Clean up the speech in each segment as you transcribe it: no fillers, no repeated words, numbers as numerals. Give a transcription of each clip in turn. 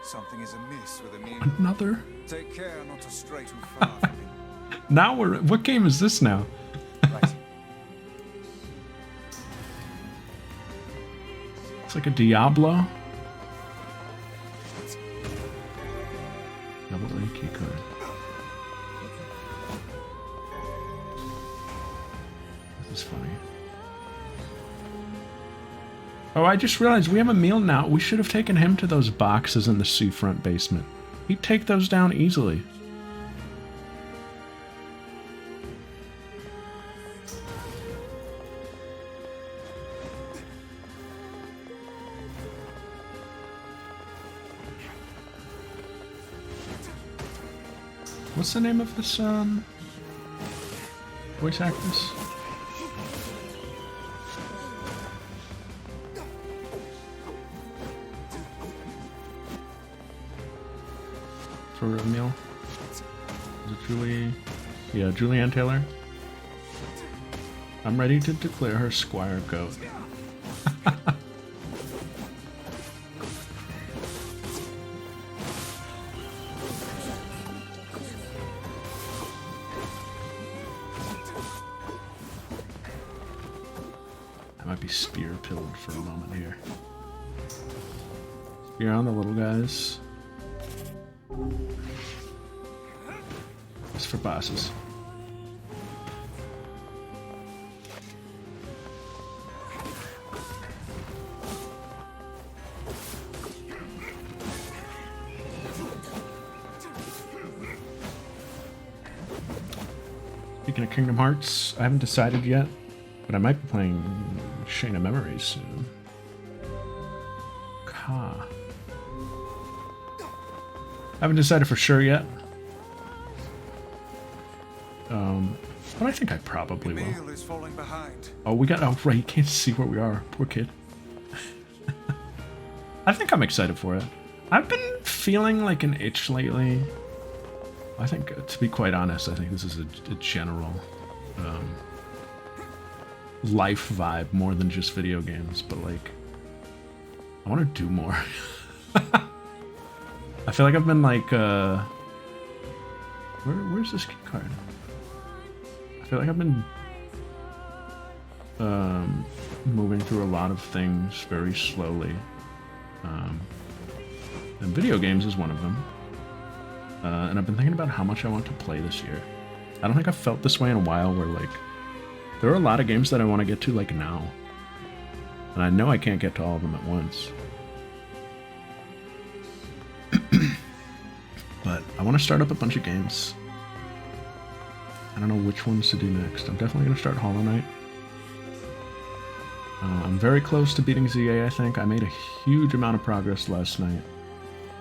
Something is amiss with Emil. Another. Take care not to stray too far from him. Now we're. What game is this now? Right. It's like a Diablo. Double A key card. This is funny. Oh, I just realized we have a meal now. We should have taken him to those boxes in the seafront basement. He'd take those down easily. What's the name of this, voice actress? For Emil? Is it Julie? Yeah, Julianne Taylor. I'm ready to declare her Squire Goat. I might be spear-pilled for a moment here. Spear on the little guys. It's for bosses. Speaking of Kingdom Hearts, I haven't decided yet, but I might be playing Chain of Memories soon. Ka. I haven't decided for sure yet. But I think I probably will. Emil is falling behind. Oh, we got. Oh, right. You can't see where we are. Poor kid. I think I'm excited for it. I've been feeling like an itch lately. I think, to be quite honest, I think this is a general life vibe more than just video games. But like, I want to do more. I feel like I've been like, where's this key card? I feel like I've been moving through a lot of things very slowly. And video games is one of them. And I've been thinking about how much I want to play this year. I don't think I've felt this way in a while, where like, there are a lot of games that I want to get to like now. And I know I can't get to all of them at once. But I want to start up a bunch of games. I don't know which ones to do next. I'm definitely going to start Hollow Knight. I'm very close to beating ZA, I think. I made a huge amount of progress last night.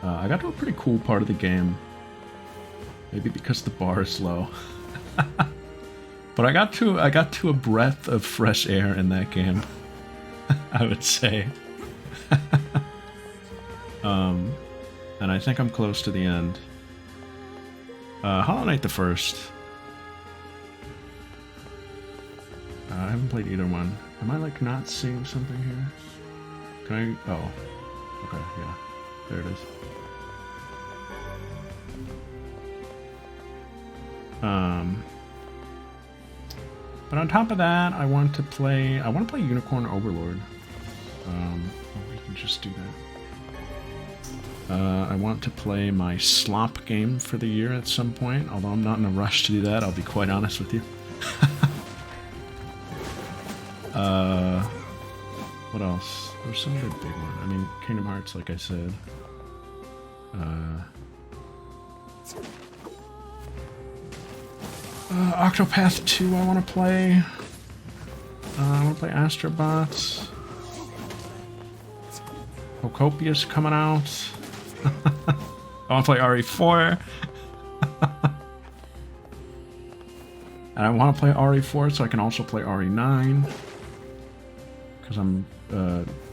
I got to a pretty cool part of the game. Maybe because the bar is low. But I got to a breath of fresh air in that game. I would say. And I think I'm close to the end. Hollow Knight the first. I haven't played either one. Am I like not seeing something here? Can I? Oh. Okay, yeah. There it is. But on top of that, I want to play Unicorn Overlord. We can just do that. I want to play my slop game for the year at some point, although I'm not in a rush to do that, I'll be quite honest with you. What else? There's some other big one. I mean, Kingdom Hearts, like I said. Octopath 2 I want to play. I want to play Astrobot. Hocopius coming out. I want to play RE4. And I want to play RE4 so I can also play RE9. Because I'm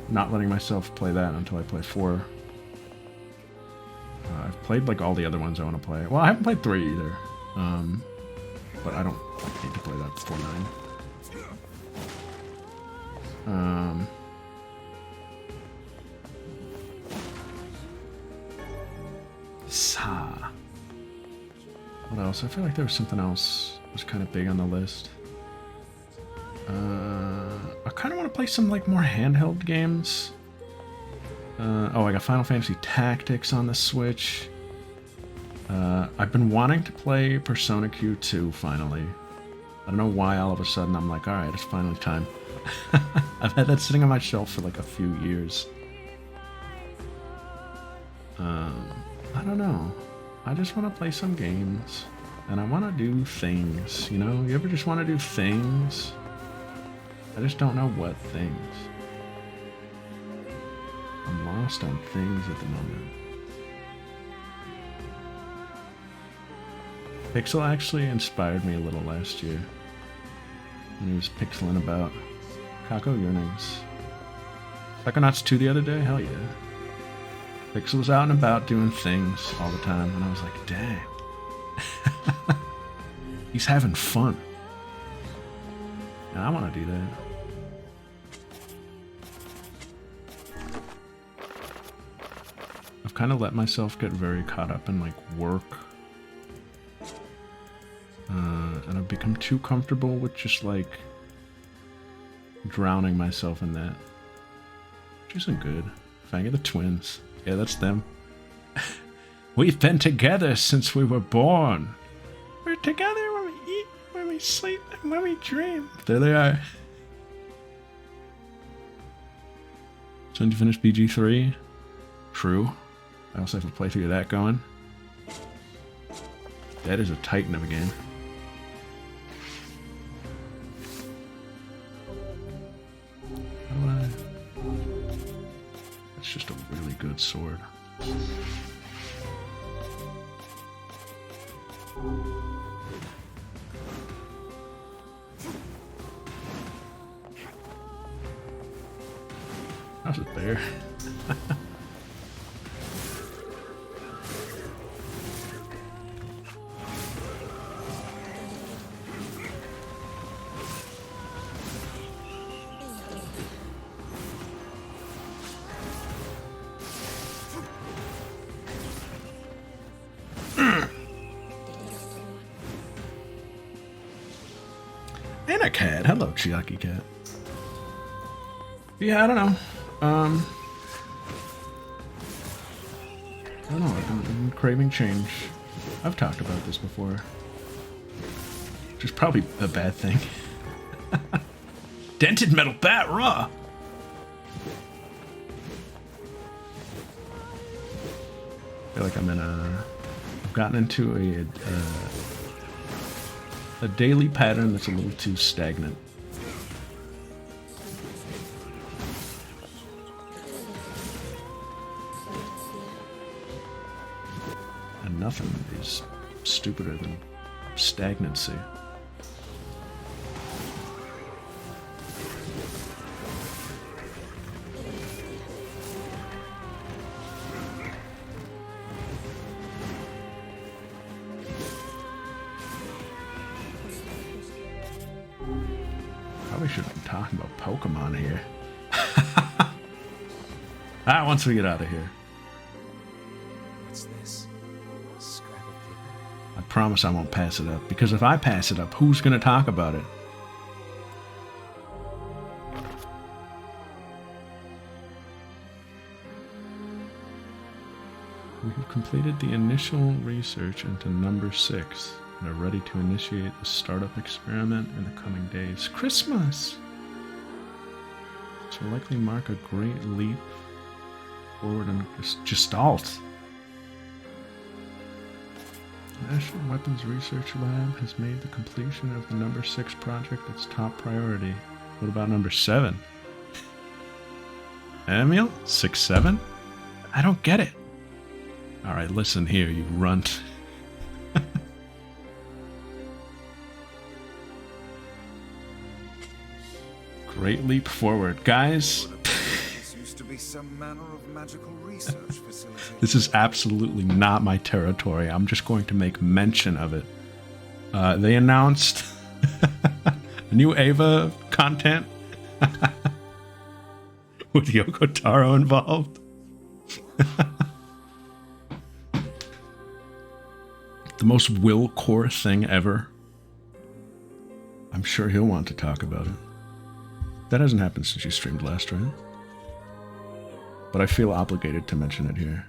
not letting myself play that until I play 4. I've played like all the other ones I want to play. Well, I haven't played 3 either. But I don't need to play that before 9. Sa. What else? I feel like there was something else that was kind of big on the list. I kind of want to play some like more handheld games. Oh, I got Final Fantasy Tactics on the Switch. I've been wanting to play Persona Q2 finally. I don't know why all of a sudden I'm like, alright, it's finally time. I've had that sitting on my shelf for like a few years. I don't know. I just want to play some games. And I want to do things, you know? You ever just want to do things? I just don't know what things. I'm lost on things at the moment. Pixel actually inspired me a little last year when he was pixeling about Kako Yearnings. Psychonauts 2 the other day? Hell yeah. Pixel was out and about doing things all the time, and I was like, dang. He's having fun. And I want to do that. I've kind of let myself get very caught up in like work. And I've become too comfortable with just like drowning myself in that. Which isn't good. Fang of the Twins. Yeah, that's them. We've been together since we were born. We're together when we eat, when we sleep, and when we dream. There they are. So did you finish BG3? True. I also have a playthrough of that going. That is a titan of a game. How do I... That's just a really good sword. How's it there? And a cat. Hello, Chiaki Cat. Yeah, I don't know. I don't know. I've been craving change. I've talked about this before. Which is probably a bad thing. Dented metal bat raw. I feel like I'm in a... I've gotten into a daily pattern that's a little too stagnant. And nothing is stupider than stagnancy. Probably shouldn't be talking about Pokemon here. Once we get out of here. What's this? A scrap of paper? I promise I won't pass it up, because if I pass it up, who's going to talk about it? We have completed the initial research into number 6 and are ready to initiate the startup experiment in the coming days. Christmas! This will likely mark a great leap forward in Gestalt. The National Weapons Research Lab has made the completion of the number 6 project its top priority. What about number 7? Emil? 6-7? I don't get it. Alright, listen here, you runt. Great leap forward. Guys, This used to be some manner of magical research facility. this is absolutely not my territory. I'm just going to make mention of it. They announced new Ava content with Yoko Taro involved. the most will core thing ever. I'm sure he'll want to talk about it. That hasn't happened since you streamed last, right? But I feel obligated to mention it here.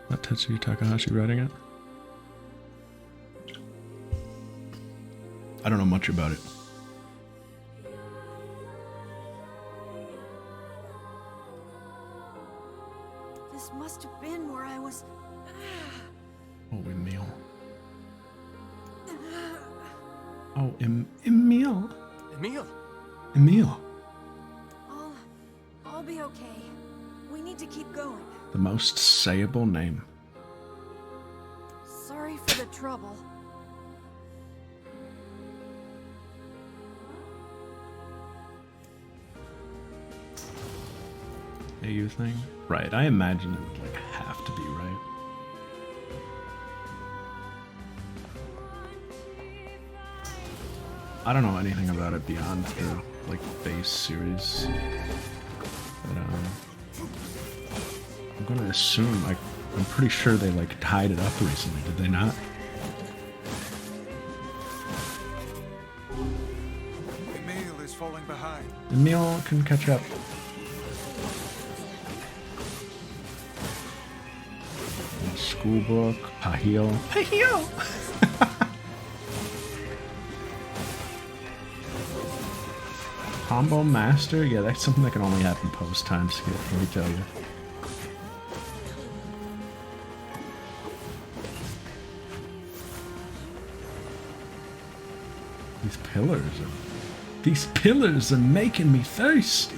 Not Tetsuya Takahashi writing it? I don't know much about it. This must have been where I was. Oh, Emil. Oh, Emil. Emil! Emil. I'll be okay. We need to keep going. The most sayable name. Sorry for the trouble. AU thing? Right, I imagine it would like have to be, right? I don't know anything about it beyond the like base series. But I'm gonna assume I'm pretty sure they like tied it up recently, did they not? Emil is falling behind. Emil can catch up. Schoolbook, Pahil. Pahil! Combo Master? Yeah, that's something that can only happen post-time skip, let me tell you. These pillars are making me thirsty.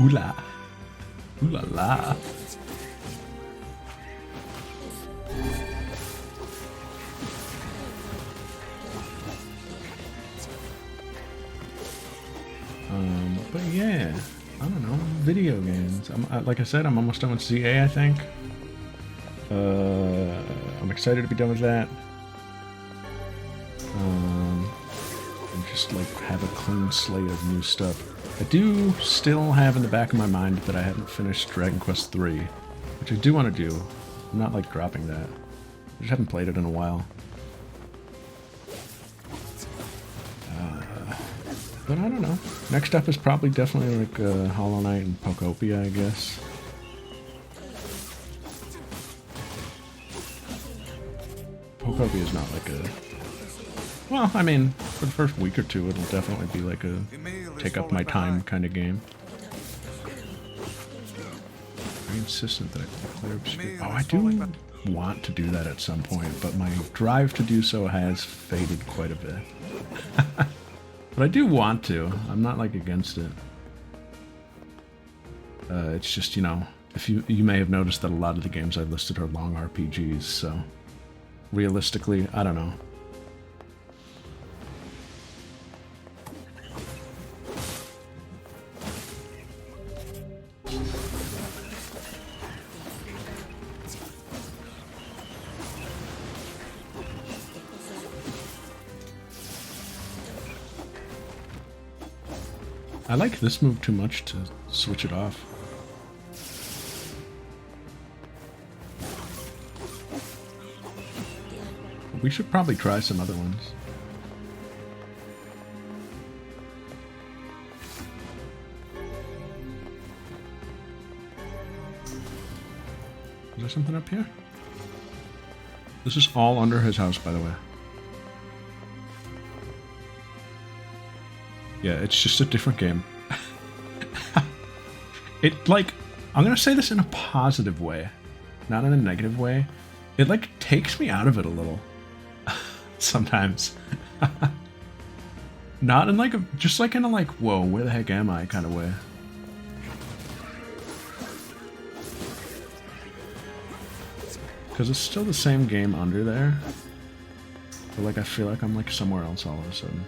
Ooh la. Ooh la la. But yeah, I don't know, video games. Like I said, I'm almost done with CA, I think. I'm excited to be done with that. And just like have a clean slate of new stuff. I do still have in the back of my mind that I haven't finished Dragon Quest III, which I do want to do. I'm not like dropping that. I just haven't played it in a while. But I don't know. Next up is probably definitely like Hollow Knight and Pokopia, I guess. Pokopia is not like a... Well, I mean, for the first week or two, it'll definitely be like a take up my time kind of game. Very insistent that I play Obscure. Oh, I do want to do that at some point, but my drive to do so has faded quite a bit. But I do want to. I'm not like against it. It's just, you know, if you may have noticed that a lot of the games I've listed are long RPGs, so realistically, I don't know. I like this move too much to switch it off. We should probably try some other ones. Is there something up here? This is all under his house, by the way. Yeah, it's just a different game. It, like, I'm gonna say this in a positive way, not in a negative way. It, like, takes me out of it a little. Sometimes. Not in, like, a, just, like, in a, like, whoa, where the heck am I kind of way. Because it's still the same game under there. But, like, I feel like I'm, like, somewhere else all of a sudden.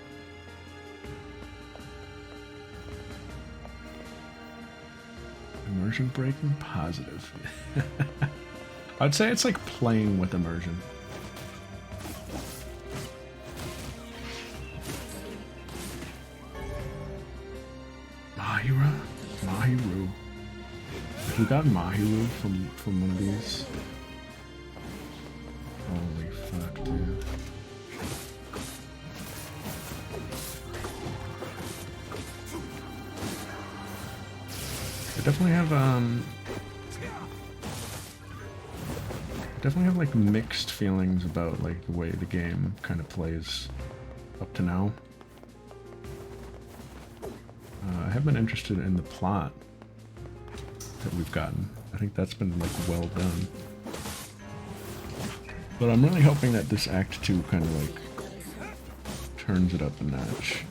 Immersion breaking positive. I'd say it's like playing with immersion. Mahira? Mahiru. If we got Mahiru from one of these. Holy fuck, dude. I definitely have like mixed feelings about like the way the game kind of plays up to now. I have been interested in the plot that we've gotten. I think that's been like well done. But I'm really hoping that this Act 2 kind of like turns it up a notch.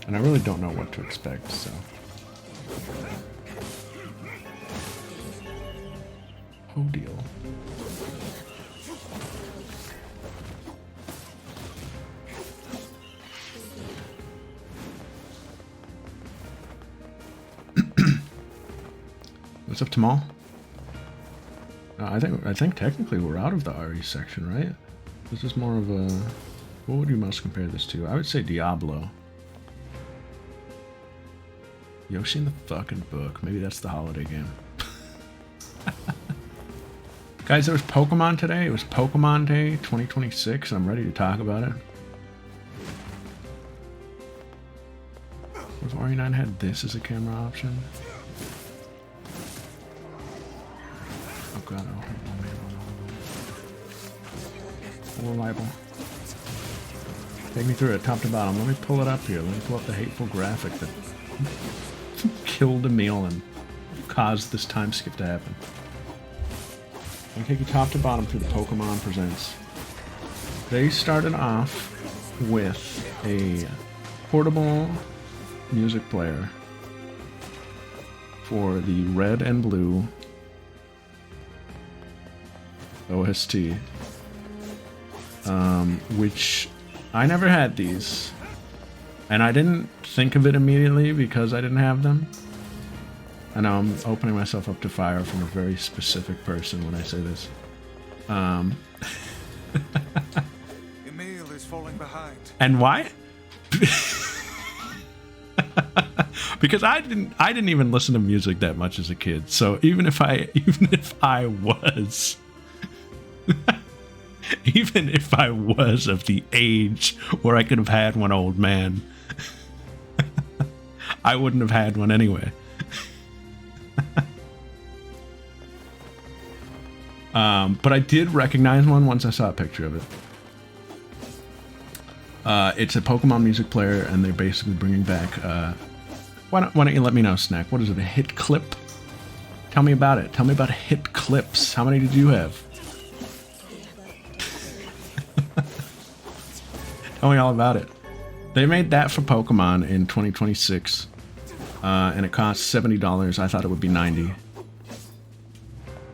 And I really don't know what to expect, so. Oh deal. What's up, Tamal? I think technically we're out of the RE section, right? This is more of a. What would you most compare this to? I would say Diablo. Yoshi in the fucking book. Maybe that's the holiday game. Guys, there was Pokemon today. It was Pokemon Day 2026, and I'm ready to talk about it. What if RE9 had this as a camera option? Oh god, oh libel. Take me through it, top to bottom. Let me pull it up here. Let me pull up the hateful graphic that killed Emil and caused this time skip to happen. Let me take you top to bottom through the Pokemon Presents. They started off with a portable music player for the Red and Blue OST, which I never had these. And I didn't think of it immediately because I didn't have them. I know I'm opening myself up to fire from a very specific person when I say this. Emil is falling behind. And why? Because I didn't even listen to music that much as a kid. So even if I was even if I was of the age where I could have had one, old man, I wouldn't have had one anyway. But I did recognize one once I saw a picture of it. It's a Pokemon music player, and they're basically bringing back. Why don't you let me know, Snack? What is it? A hit clip? Tell me about it. Tell me about hit clips. How many did you have? Tell me all about it. They made that for Pokemon in 2026, and it cost $70. I thought it would be $90.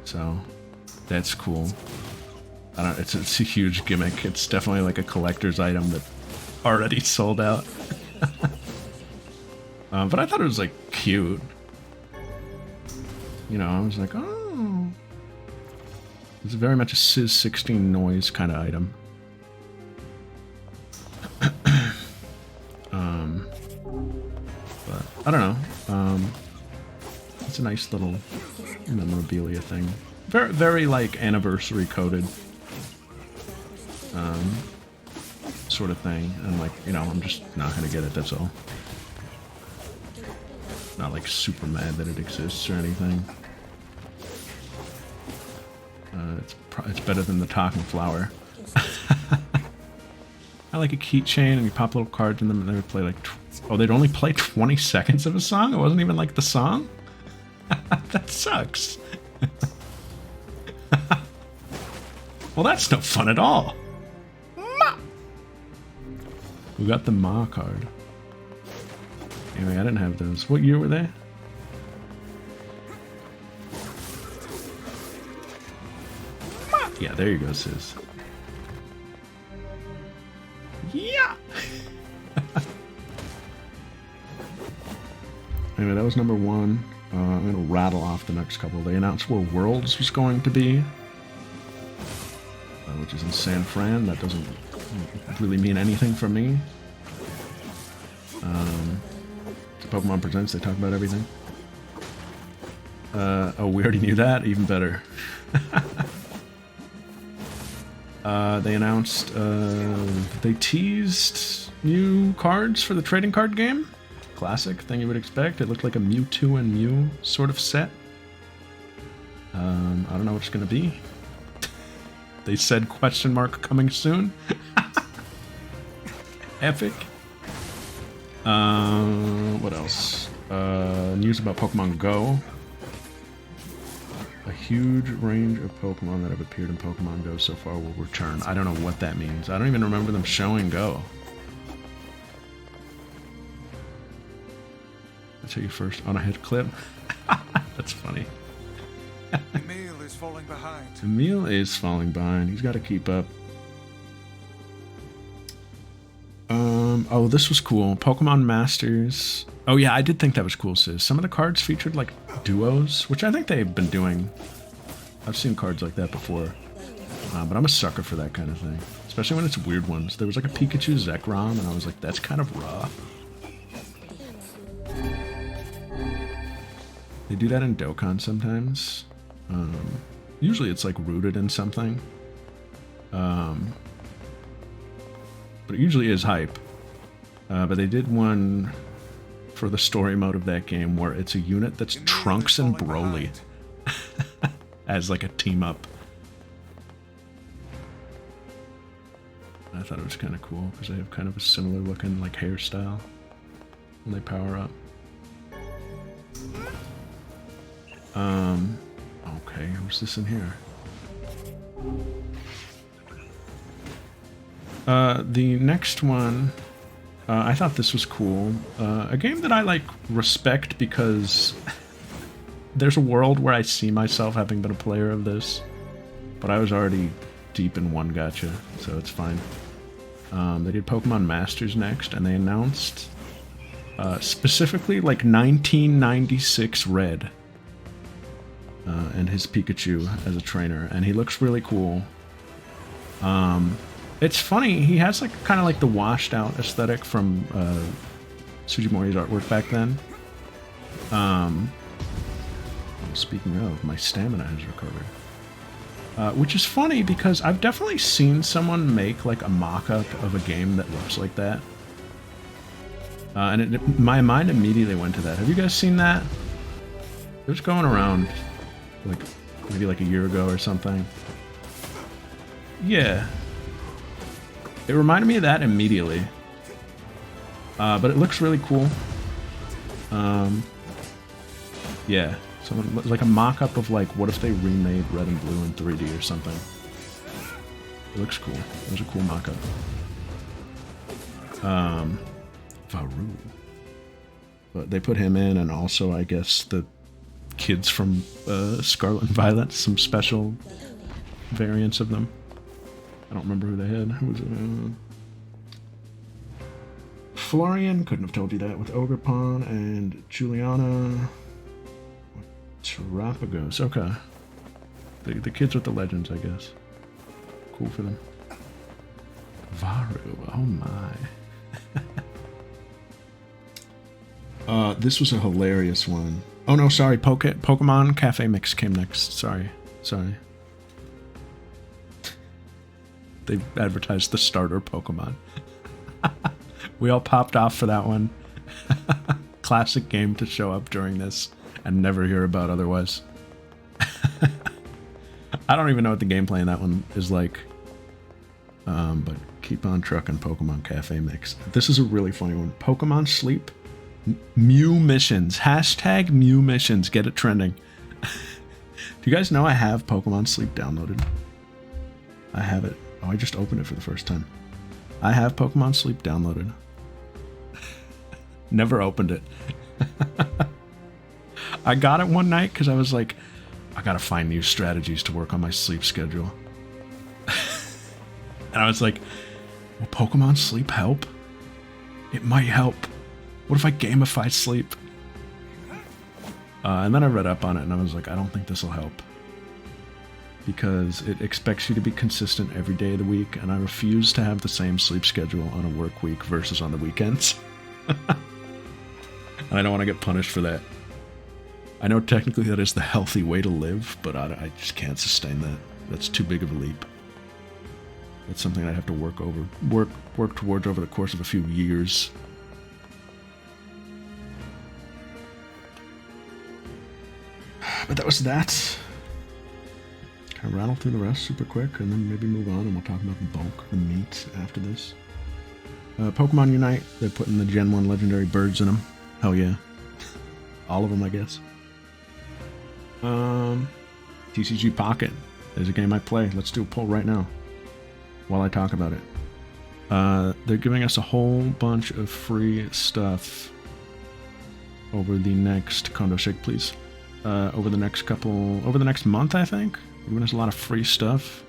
So that's cool. I don't. It's a huge gimmick. It's definitely like a collector's item that already sold out. But I thought it was like cute. You know, I was like, oh, it's very much a Sis 16 noise kind of item. But I don't know. It's a nice little memorabilia thing. Very, very like anniversary coded sort of thing. And like, you know, I'm just not gonna get it. That's all. Not like super mad that it exists or anything. It's better than the talking flower. I like a keychain, and you pop little cards in them, and they would play like. Oh, they'd only play 20 seconds of a song. It wasn't even like the song. That sucks. Well, that's no fun at all. Ma! We got the Ma card. Anyway, I didn't have those. What year were they? Ma! Yeah, there you go, sis. Yeah! Anyway, that was number 1. I'm going to rattle off the next couple. They announced where Worlds was going to be, which is in San Fran. That doesn't really mean anything for me. Pokemon Presents, they talk about everything. Oh, we already knew that? Even better. They announced, they teased new cards for the trading card game. Classic thing you would expect. It looked like a Mewtwo and Mew sort of set. I don't know what it's gonna be. They said question mark coming soon. Epic. What else? News about Pokemon Go. A huge range of Pokemon that have appeared in Pokemon Go so far will return. I don't know what that means. I don't even remember them showing Go. That's how you first on a hit clip. That's funny. Emil is falling behind. Emil is falling behind. He's got to keep up. Oh, this was cool. Pokemon Masters. Oh yeah, I did think that was cool, sis. Some of the cards featured like duos, which I think they've been doing. I've seen cards like that before. But I'm a sucker for that kind of thing. Especially when it's weird ones. There was like a Pikachu Zekrom, and I was like, that's kind of raw. They do that in Dokkan sometimes. Usually it's like rooted in something. But it usually is hype. But they did one for the story mode of that game where it's a unit that's Trunks and Broly as like a team up. I thought it was kind of cool because they have kind of a similar looking like hairstyle when they power up. Okay, what's this in here? The next one, I thought this was cool. A game that I like respect because there's a world where I see myself having been a player of this, but I was already deep in one gacha, so it's fine. They did Pokemon Masters next, and they announced specifically like 1996 Red and his Pikachu as a trainer, and he looks really cool. It's funny, he has like kind of like the washed out aesthetic from Sujimori's artwork back then. Speaking of, my stamina has recovered. Which is funny because I've definitely seen someone make like a mock-up of a game that looks like that. And my mind immediately went to that. Have you guys seen that? It was going around like maybe like a year ago or something. Yeah. It reminded me of that immediately. But it looks really cool. Yeah. So like a mock-up of like, what if they remade Red and Blue in 3D or something? It looks cool. It was a cool mock-up. Varu. But they put him in, and also I guess the kids from Scarlet and Violet, some special variants of them. I don't remember who they had. Who was it? Florian, couldn't have told you that, with Ogerpon and Juliana. Terapagos, okay. The kids with the legends, I guess. Cool for them. Varu, oh my. This was a hilarious one. Oh no, sorry, Pokemon Cafe Mix came next. Sorry. They advertised the starter Pokemon. We all popped off for that one. Classic game to show up during this and never hear about otherwise. I don't even know what the gameplay in that one is like. But keep on trucking Pokemon Cafe Mix. This is a really funny one. Pokemon Sleep Mew Missions. Hashtag Mew Missions. Get it trending. Do you guys know I have Pokemon Sleep downloaded? I have it. Oh, I just opened it for the first time. I have Pokemon Sleep downloaded. Never opened it. I got it one night because I was like, I gotta find new strategies to work on my sleep schedule. And I was like, will Pokemon Sleep help? It might help. What if I gamify sleep? And then I read up on it and I was like, I don't think this will help. Because it expects you to be consistent every day of the week, and I refuse to have the same sleep schedule on a work week versus on the weekends. And I don't want to get punished for that. I know technically that is the healthy way to live, but I just can't sustain that. That's too big of a leap. That's something I have to work towards over the course of a few years. But that was that. Can I rattle through the rest super quick and then maybe move on, and we'll talk about the bulk, the meat after this. Pokemon Unite, they're putting the Gen 1 legendary birds in them. Hell yeah. All of them, I guess. TCG Pocket. There's a game I play. Let's do a poll right now while I talk about it. They're giving us a whole bunch of free stuff over the next... Kondo Shake, please. Over the next month, I think. They're giving us a lot of free stuff.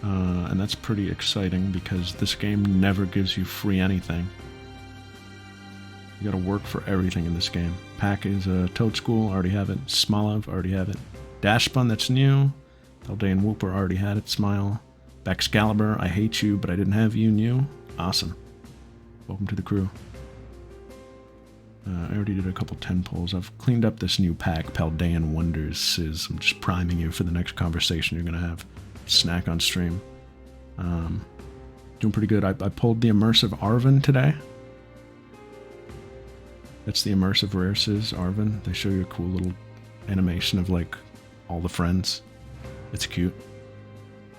And that's pretty exciting because this game never gives you free anything. You gotta work for everything in this game. Pack is Toad School, already have it. Smoliv, already have it. Dash Spun, that's new. Eldain Whooper, already had it. Smile. Baxcalibur, I hate you, but I didn't have you. New. Awesome. Welcome to the crew. I already did a couple 10 polls. I've cleaned up this new pack, Paldean Wonders. I'm just priming you for the next conversation you're gonna have. Snack on stream. Doing pretty good. I pulled the Immersive Arven today. That's the Immersive Rare Sizz Arven. They show you a cool little animation of like all the friends. It's cute.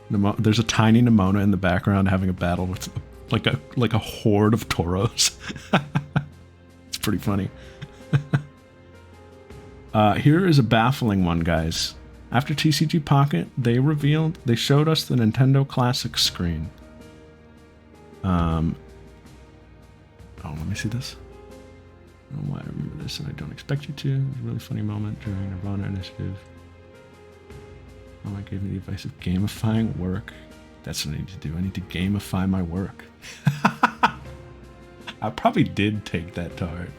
There's a tiny Nimona in the background having a battle with like a horde of Tauros. It's pretty funny. Here is a baffling one, guys. After TCG Pocket, they showed us the Nintendo Classic screen. Oh, let me see this. I don't know why I remember this and I don't expect you to. It was a really funny moment during Nirvana Initiative. Mama gave me the advice of gamifying work. That's what I need to do. I need to gamify my work. I probably did take that to heart.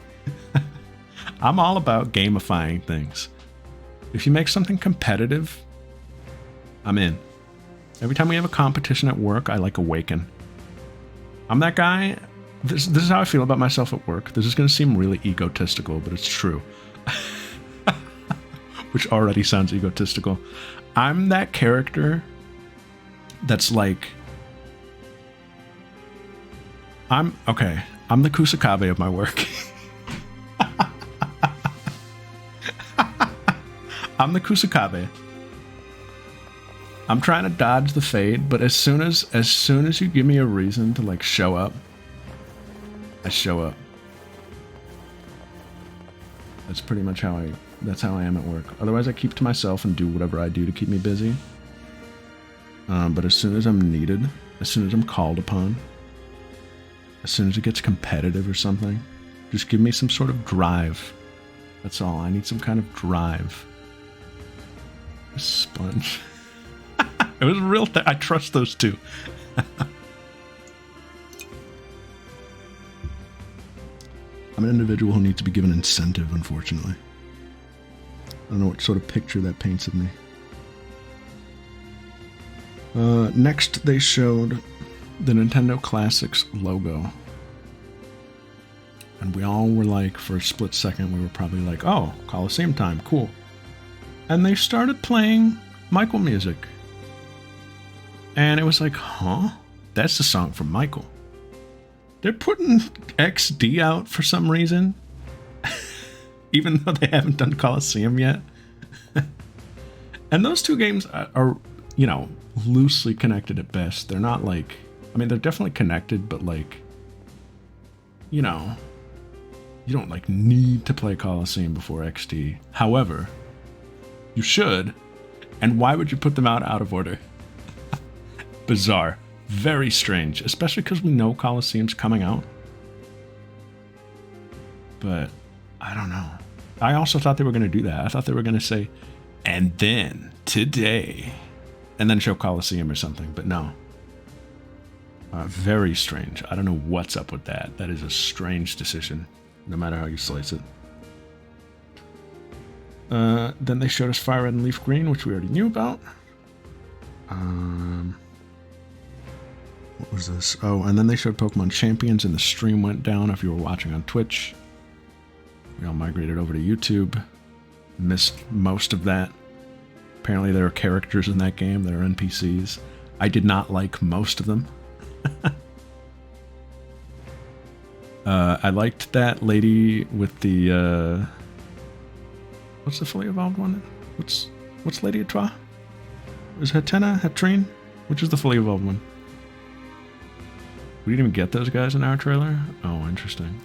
I'm all about gamifying things. If you make something competitive, I'm in. Every time we have a competition at work, I like awaken. I'm that guy. This is how I feel about myself at work. This is going to seem really egotistical, but it's true. Which already sounds egotistical. I'm that character that's like... I'm the Kusakabe of my work. I'm the Kusakabe. I'm trying to dodge the fate, but as soon as you give me a reason to like show up, I show up. That's pretty much how I am at work. Otherwise I keep to myself and do whatever I do to keep me busy. But as soon as I'm needed, as soon as I'm called upon, as soon as it gets competitive or something, just give me some sort of drive. That's all. I need some kind of drive. A sponge. It was a real thing. I trust those two. I'm an individual who needs to be given incentive, unfortunately. I don't know what sort of picture that paints of me. Next, they showed the Nintendo Classics logo. And we all were like, for a split second, we were probably like, oh, Coliseum time, cool. And they started playing Michael music. And it was like, huh? That's the song from Michael. They're putting XD out for some reason. Even though they haven't done Coliseum yet. And those two games are, you know, loosely connected at best. They're not like... I mean, they're definitely connected, but like... You know... You don't like need to play Coliseum before XD. However... You should. And why would you put them out of order? Bizarre. Very strange. Especially because we know Coliseum's coming out. But, I don't know. I also thought they were going to do that. I thought they were going to say, and then, today. And then show Coliseum or something. But no. Very strange. I don't know what's up with that. That is a strange decision. No matter how you slice it. Then they showed us Fire Red and Leaf Green, which we already knew about. What was this? Oh, and then they showed Pokemon Champions, and the stream went down if you were watching on Twitch. We all migrated over to YouTube. Missed most of that. Apparently there are characters in that game that are NPCs. I did not like most of them. I liked that lady with the... what's the fully evolved one? What's Lady Etoile? Is Hatena? Hatrine? Which is the fully evolved one? We didn't even get those guys in our trailer? Oh, interesting.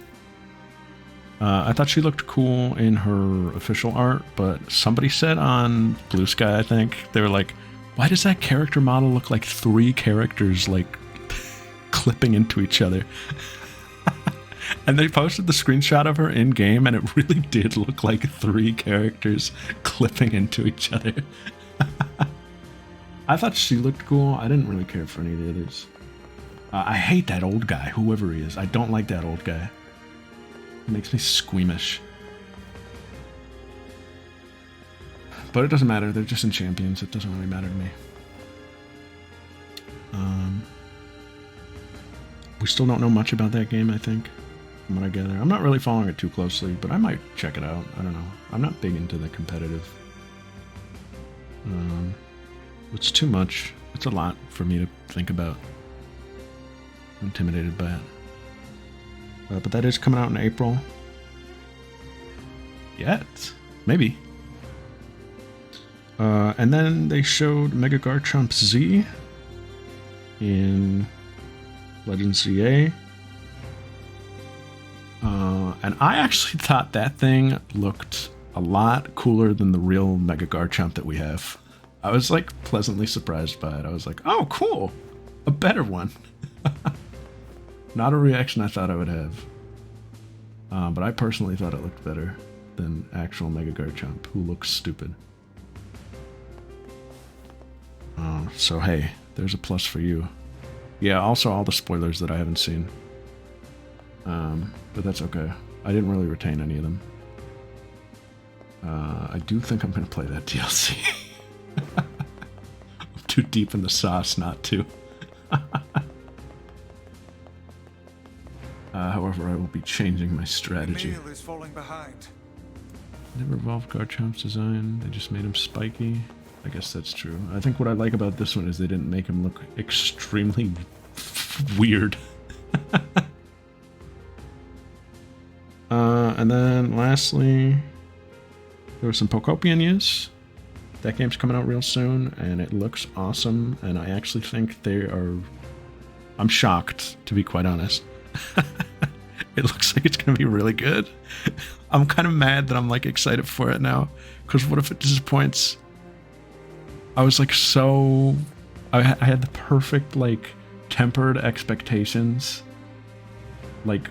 I thought she looked cool in her official art, but somebody said on Blue Sky, I think, they were like, why does that character model look like 3 characters, like, clipping into each other? And they posted the screenshot of her in-game, and it really did look like 3 characters clipping into each other. I thought she looked cool. I didn't really care for any of the others. I hate that old guy, whoever he is. I don't like that old guy. It makes me squeamish. But it doesn't matter. They're just in Champions. It doesn't really matter to me. We still don't know much about that game, I think, from what I gather. I'm not really following it too closely, but I might check it out. I don't know. I'm not big into the competitive. It's too much. It's a lot for me to think about. I'm intimidated by it. But that is coming out in April. Yet. Maybe. And then they showed Mega Garchomp Z in Legends ZA. And I actually thought that thing looked a lot cooler than the real Mega Garchomp that we have. I was like pleasantly surprised by it. I was like, oh, cool. A better one. Not a reaction I thought I would have. But I personally thought it looked better than actual Mega Garchomp, who looks stupid. So hey, there's a plus for you. Yeah, also all the spoilers that I haven't seen. But that's okay. I didn't really retain any of them. I do think I'm going to play that DLC. I'm too deep in the sauce not to. However, I will be changing my strategy. Emil is falling behind. Never evolved Garchomp's design. They just made him spiky. I guess that's true. I think what I like about this one is they didn't make him look extremely weird. And then lastly, there was some Pocopian news. That game's coming out real soon, and it looks awesome, and I actually think they are... I'm shocked, to be quite honest. It looks like it's going to be really good. I'm kind of mad that I'm like excited for it now, because what if it disappoints? I was like so... I had the perfect like tempered expectations like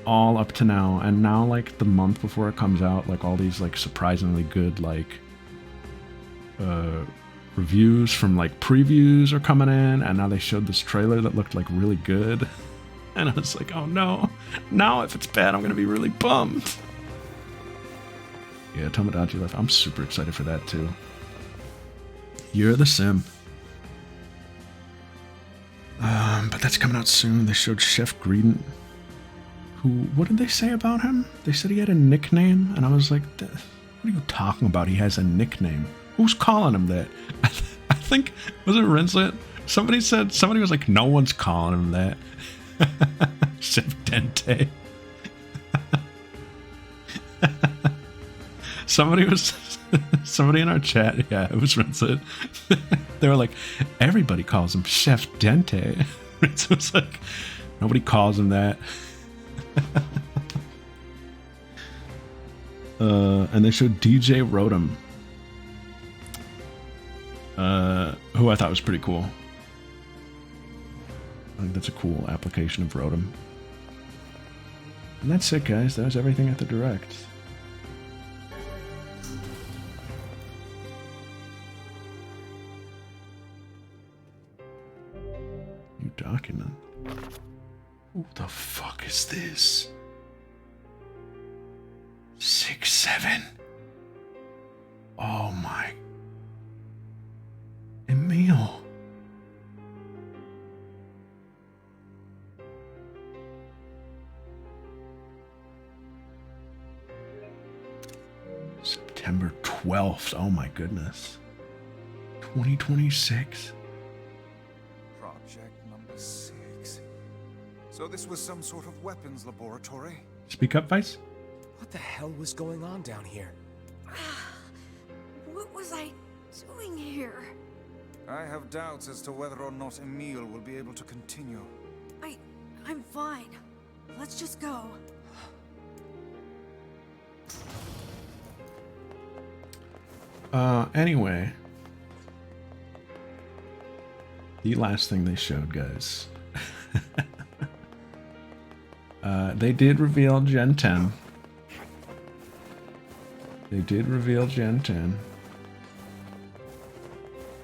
all up to now, and now like the month before it comes out, like all these like surprisingly good like reviews from like previews are coming in, and now they showed this trailer that looked like really good, and I was like, oh no, now if it's bad I'm gonna be really bummed. Yeah, Tomodachi Life, I'm super excited for that too. You're the Sim. But that's coming out soon. They showed Chef Greedent, who, what did they say about him? They said he had a nickname, and I was like, what are you talking about? He has a nickname. Who's calling him that? I think, was it Rinslet? Somebody was like, no one's calling him that. Chef Dente. Somebody in our chat, yeah, it was Rinslet. They were like, everybody calls him Chef Dente. Rinslet was like, nobody calls him that. And they showed DJ Rotom, who I thought was pretty cool. I think that's a cool application of Rotom. And that's it, guys. That was everything at the Direct. New document. What the fuck is this? 6-7. Oh my. Emil. September 12th. Oh my goodness. 2026. Project number 6. So this was some sort of weapons laboratory? Speak up, Vice. What the hell was going on down here? What was I doing here? I have doubts as to whether or not Emil will be able to continue. I'm fine. Let's just go. Anyway. The last thing they showed, guys. They did reveal Gen 10. They did reveal Gen 10.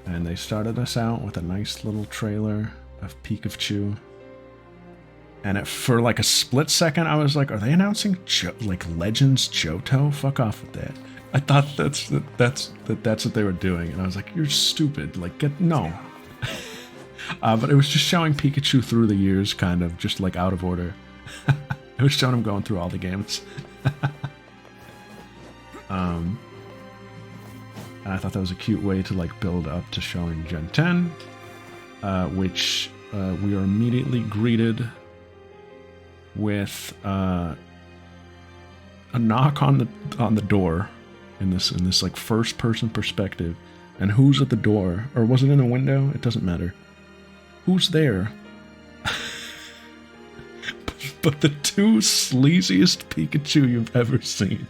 And they started us out with a nice little trailer of Pikachu. And for like a split second, I was like, are they announcing like Legends Johto? Fuck off with that. I thought that's what they were doing. And I was like, you're stupid. Like, no. But it was just showing Pikachu through the years, kind of, just like out of order. It was showing him going through all the games. And I thought that was a cute way to like build up to showing Gen 10, which we are immediately greeted with a knock on the door in this like first person perspective. And who's at the door? Or was it in a window? It doesn't matter. Who's there? But the two sleaziest Pikachu you've ever seen.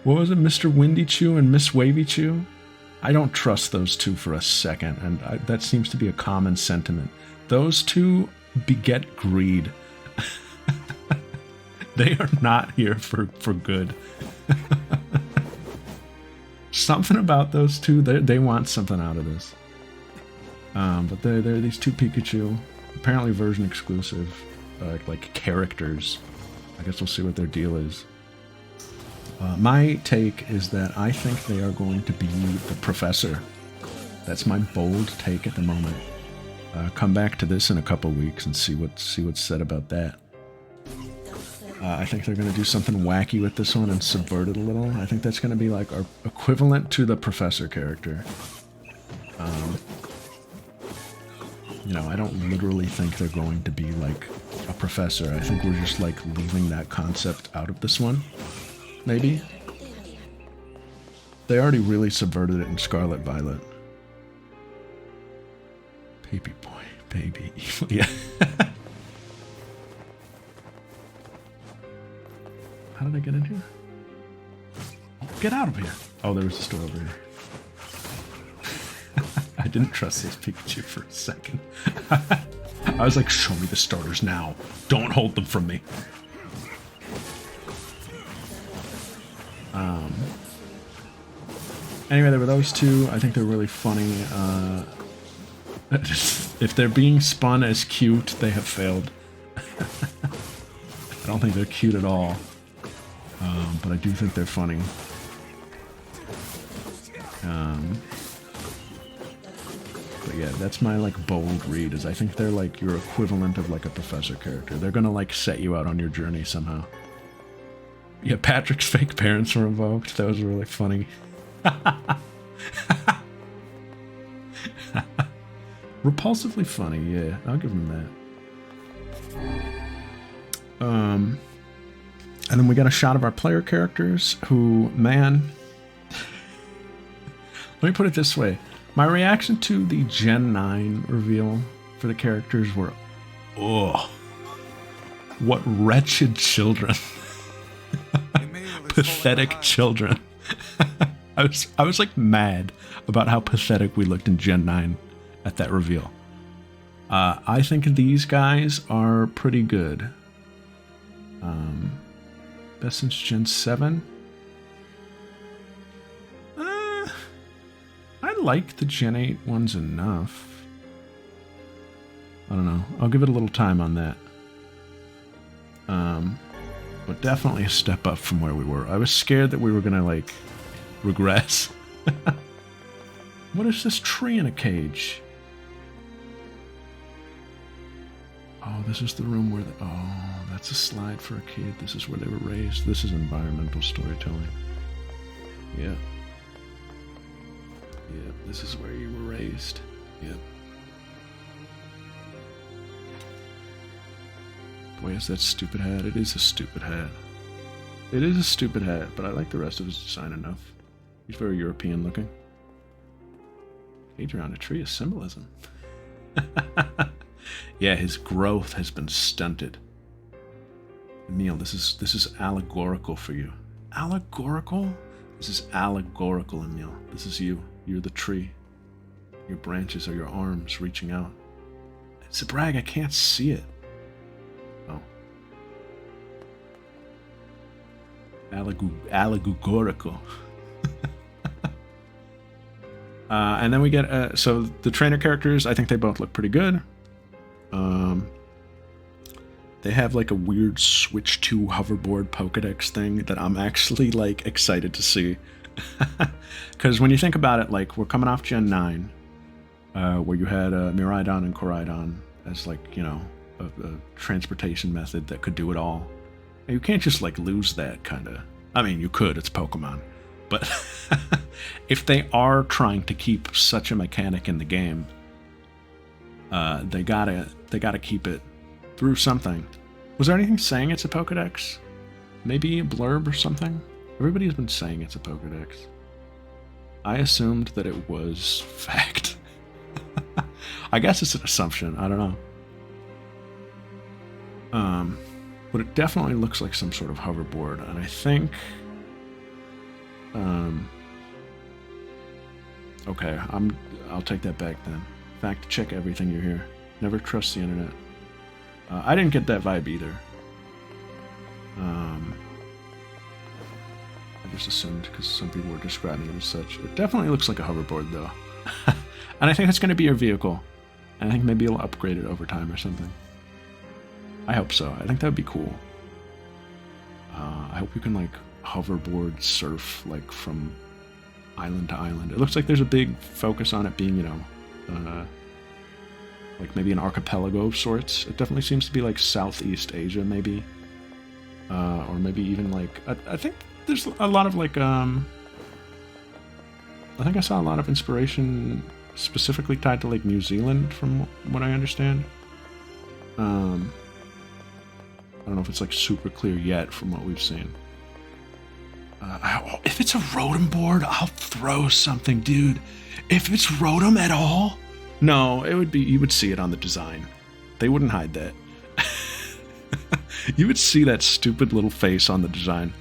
What was it, Mr. Windy Chew and Miss Wavy Chew? I don't trust those two for a second, and that seems to be a common sentiment. Those two beget greed. They are not here for good. Something about those two, they want something out of this. But they're these two Pikachu, apparently version exclusive, like characters. I guess we'll see what their deal is. My take is that I think they are going to be the professor. That's my bold take at the moment. Come back to this in a couple weeks and see what's said about that. I think they're going to do something wacky with this one and subvert it a little. I think that's going to be like our equivalent to the professor character. You know, I don't literally think they're going to be like a professor. I think we're just like leaving that concept out of this one. Maybe. They already really subverted it in Scarlet Violet. Baby boy, baby. Yeah. How did I get in here? Get out of here. Oh, there was a store over here. I didn't trust this Pikachu for a second. I was like, show me the starters now. Don't hold them from me. Anyway, there were those two. I think they're really funny. If they're being spun as cute, they have failed. I don't think they're cute at all. But I do think they're funny. But yeah, that's my like bold read, is I think they're like your equivalent of like a professor character. They're gonna like set you out on your journey somehow. Yeah, Patrick's fake parents were invoked. That was really funny. Repulsively funny, yeah. I'll give him that. And then we got a shot of our player characters who, man... Let me put it this way. My reaction to the Gen 9 reveal for the characters were... Ugh. What wretched children. Pathetic children. I was like mad about how pathetic we looked in Gen 9 at that reveal. I think these guys are pretty good. Best since Gen 7? I like the Gen 8 ones enough. I don't know. I'll give it a little time on that. but definitely a step up from where we were. I was scared that we were gonna, like, regress. What is this tree in a cage? Oh, this is the room where oh, that's a slide for a kid. This is where they were raised. This is environmental storytelling. Yeah. Yep, this is where you were raised. Yep. Boy, is that stupid hat. It is a stupid hat. It is a stupid hat, but I like the rest of his design enough. He's very European looking. Cage around a tree is symbolism. Yeah, his growth has been stunted. Emil, this is allegorical for you. Allegorical? This is allegorical, Emil. This is you. You're the tree. Your branches are your arms reaching out. It's a brag, I can't see it. Oh. Allegorical. And then we get, so the trainer characters, I think they both look pretty good. They have like a weird Switch 2 hoverboard Pokedex thing that I'm actually like excited to see. Because when you think about it, like we're coming off Gen 9, where you had Miraidon and Koraidon as like, you know, a transportation method that could do it all. And you can't just like lose that kind of. I mean, you could, it's Pokemon. But if they are trying to keep such a mechanic in the game, they gotta keep it through something. Was there anything saying it's a Pokedex? Maybe a blurb or something? Everybody's been saying it's a Pokedex. I assumed that it was fact. I guess it's an assumption. I don't know. But it definitely looks like some sort of hoverboard, and I think. Okay, I'll take that back then. Fact check everything you hear. Never trust the internet. I didn't get that vibe either. I just assumed because some people were describing it as such. It definitely looks like a hoverboard though. And I think that's going to be your vehicle. And I think maybe you'll upgrade it over time or something. I hope so. I think that would be cool. I hope you can like hoverboard surf like from island to island. It looks like there's a big focus on it being, you know, like maybe an archipelago of sorts. It definitely seems to be like Southeast Asia, maybe, or maybe even like I think there's a lot of like I think I saw a lot of inspiration specifically tied to like New Zealand, from what I understand. I don't know if it's like super clear yet from what we've seen. If it's a Rotom board, I'll throw something, dude. If it's Rotom at all, no, it would be. You would see it on the design. They wouldn't hide that. You would see that stupid little face on the design.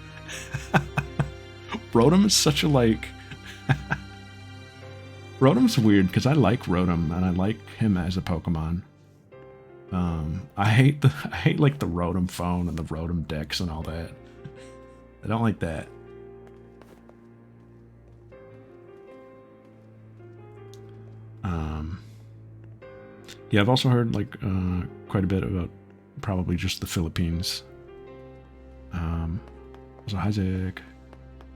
Rotom is such a like. Rotom's weird because I like Rotom and I like him as a Pokemon. I hate like the Rotom phone and the Rotom decks and all that. I don't like that. Yeah, I've also heard like quite a bit about probably just the Philippines. So Isaac,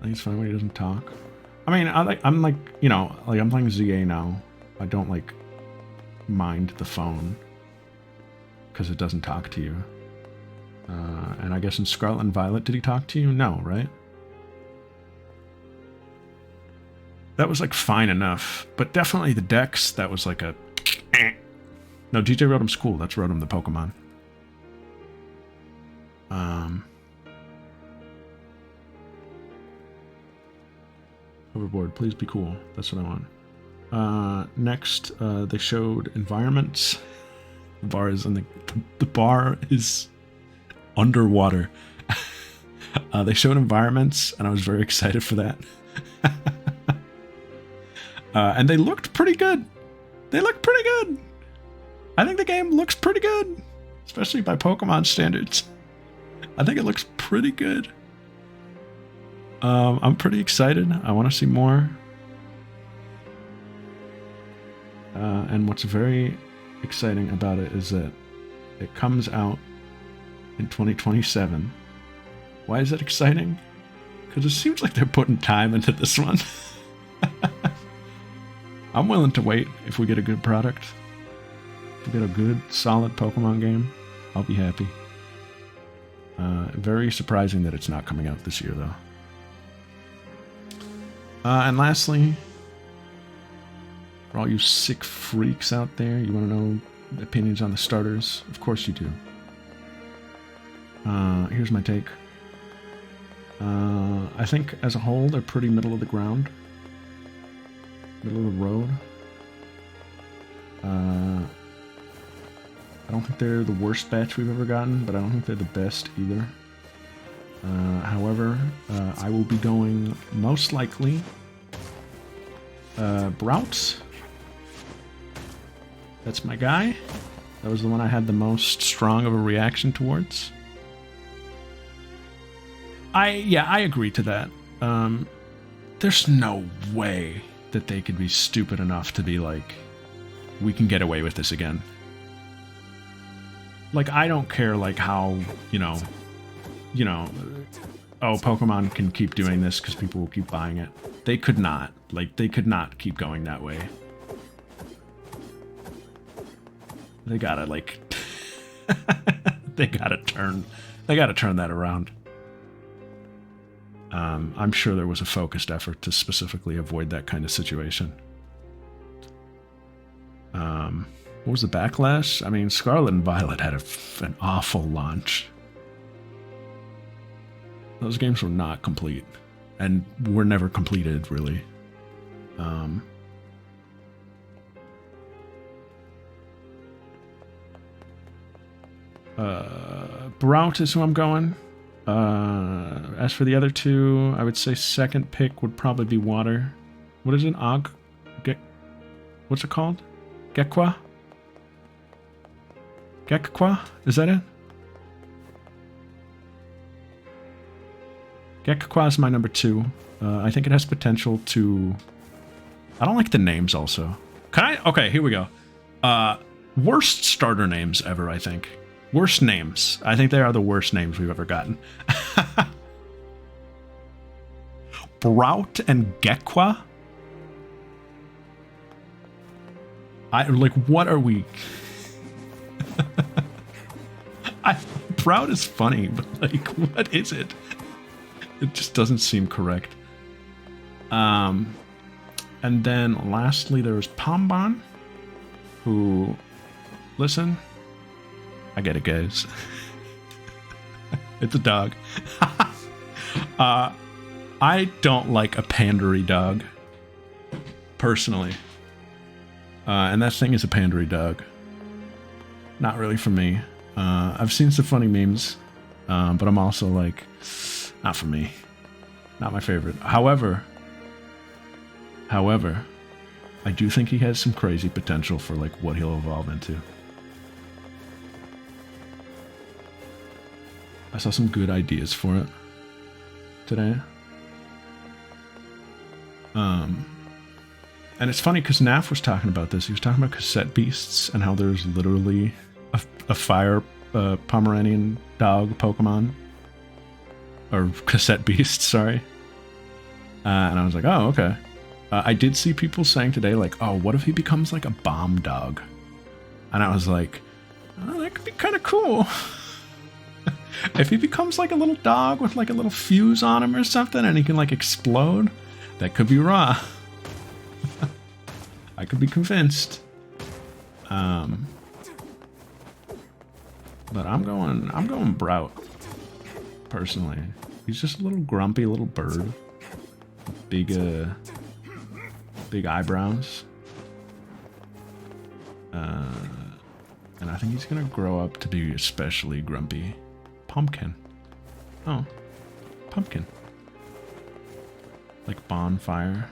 I think it's fine when he doesn't talk. I mean, I'm like, you know, like I'm playing ZA now. I don't like mind the phone because it doesn't talk to you. And I guess in Scarlet and Violet, did he talk to you? No, right? That was like fine enough, but definitely the decks, that was like a. No, DJ Rotom's cool. That's Rotom the Pokemon. Hoverboard, please be cool. That's what I want. Next, they showed environments. The bar is the bar is underwater. They showed environments, and I was very excited for that. And they looked pretty good. They looked pretty good. I think the game looks pretty good, especially by Pokemon standards. I think it looks pretty good. I'm pretty excited. I want to see more. And what's very exciting about it is that it comes out in 2027. Why is that exciting? Because it seems like they're putting time into this one. I'm willing to wait if we get a good product. If we get a good, solid Pokemon game, I'll be happy. Very surprising that it's not coming out this year, though. And lastly, for all you sick freaks out there, you want to know opinions on the starters? Of course you do. Here's my take. I think as a whole, they're pretty middle of the ground. Middle of the road. I don't think they're the worst batch we've ever gotten, but I don't think they're the best either. However, I will be going most likely Brout. That's my guy. That was the one I had the most strong of a reaction towards. I agree to that. There's no way that they could be stupid enough to be like, we can get away with this again. Like, I don't care, like, how, oh, Pokemon can keep doing this because people will keep buying it. They could not. Like, they could not keep going that way. They gotta, like, they gotta turn that around. I'm sure there was a focused effort to specifically avoid that kind of situation. What was the backlash? I mean, Scarlet and Violet had an awful launch. Those games were not complete, and were never completed, really. Brout is who I'm going. As for the other two, I would say second pick would probably be Water. What is it? What's it called? Gekwa? Gekwa? Is that it? Gekwa is my number 2. I think it has potential to... I don't like the names also. Can I? Okay, here we go. Worst starter names ever, I think. Worst names. I think they are the worst names we've ever gotten. Brout and Gekwa? What are we... Brout is funny, but, like, what is it? It just doesn't seem correct. And then, lastly, there was Pomban, who... Listen... I get it, guys. It's a dog. I don't like a pandery dog, personally. And that thing is a pandery dog. Not really for me. I've seen some funny memes, but I'm also like, not for me. Not my favorite. However, I do think he has some crazy potential for like what he'll evolve into. I saw some good ideas for it today. And it's funny because Naf was talking about this. He was talking about cassette beasts and how there's literally a fire Pomeranian dog Pokemon. Or cassette beast, sorry. And I was like, oh, okay. I did see people saying today, like, oh, what if he becomes like a bomb dog? And I was like, oh, that could be kind of cool. If he becomes like a little dog with like a little fuse on him or something and he can like explode, that could be raw. I could be convinced. But I'm going Brout, personally. He's just a little grumpy little bird. Big eyebrows. And I think he's gonna grow up to be especially grumpy. Pumpkin. Oh. Pumpkin. Like Bonfire.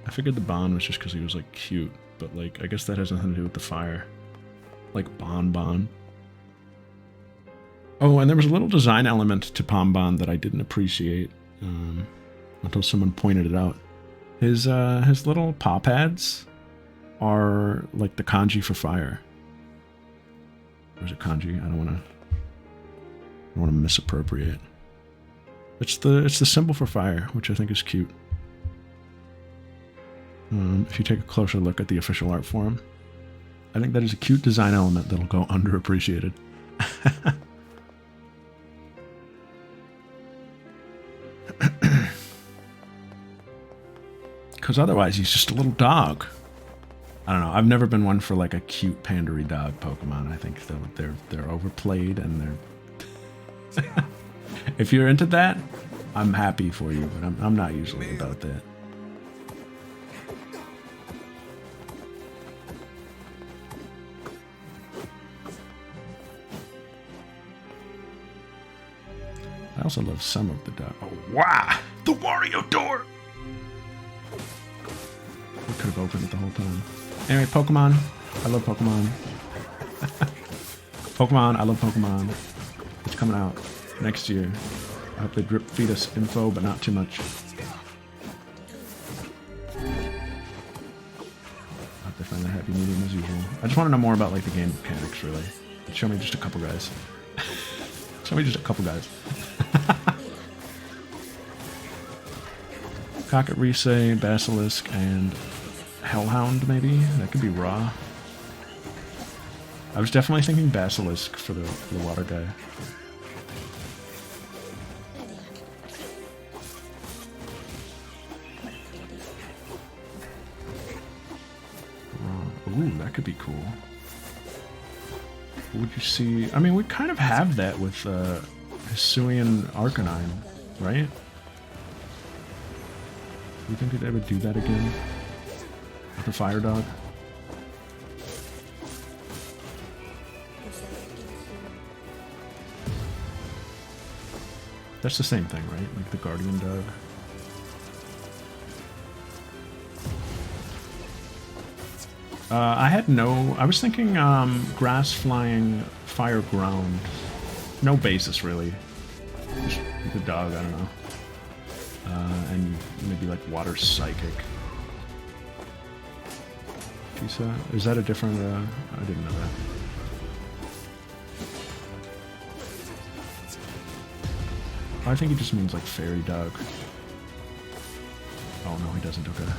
I figured the Bon was just because he was like cute, but like I guess that has nothing to do with the fire. Like Bon. Oh, and there was a little design element to Pomban that I didn't appreciate until someone pointed it out. His little paw pads are like the kanji for fire. Or is it kanji? I don't want to... don't want to misappropriate. It's the symbol for fire, which I think is cute. If you take a closer look at the official art form, I think that is a cute design element that'll go underappreciated. Because otherwise he's just a little dog. I don't know. I've never been one for like a cute pandery dog Pokemon. I think they're overplayed and they're. If you're into that, I'm happy for you, but I'm not usually about that. I also love some of the dog. Oh wow! The Wario door. We could have opened it the whole time. Anyway, Pokemon. I love Pokemon. Pokemon. I love Pokemon. It's coming out next year. I hope they drip feed us info, but not too much. I hope they find that happy medium as usual. I just want to know more about like the game mechanics, really. Show me just a couple guys. Show me just a couple guys. Cocket Risei, Basilisk, and Hellhound, maybe? That could be raw. I was definitely thinking Basilisk for the water guy. Ooh, that could be cool. What would you see? I mean, we kind of have that with Hisuian Arcanine, right? Do you think they'd ever do that again? With the Fire Dog? That's the same thing, right? Like the Guardian Dog. I had no... I was thinking grass flying, fire ground. No basis, really. Just the dog, I don't know. And maybe like water psychic. Is that a different... I didn't know that. I think he just means like fairy dog. Oh no, he doesn't. Okay.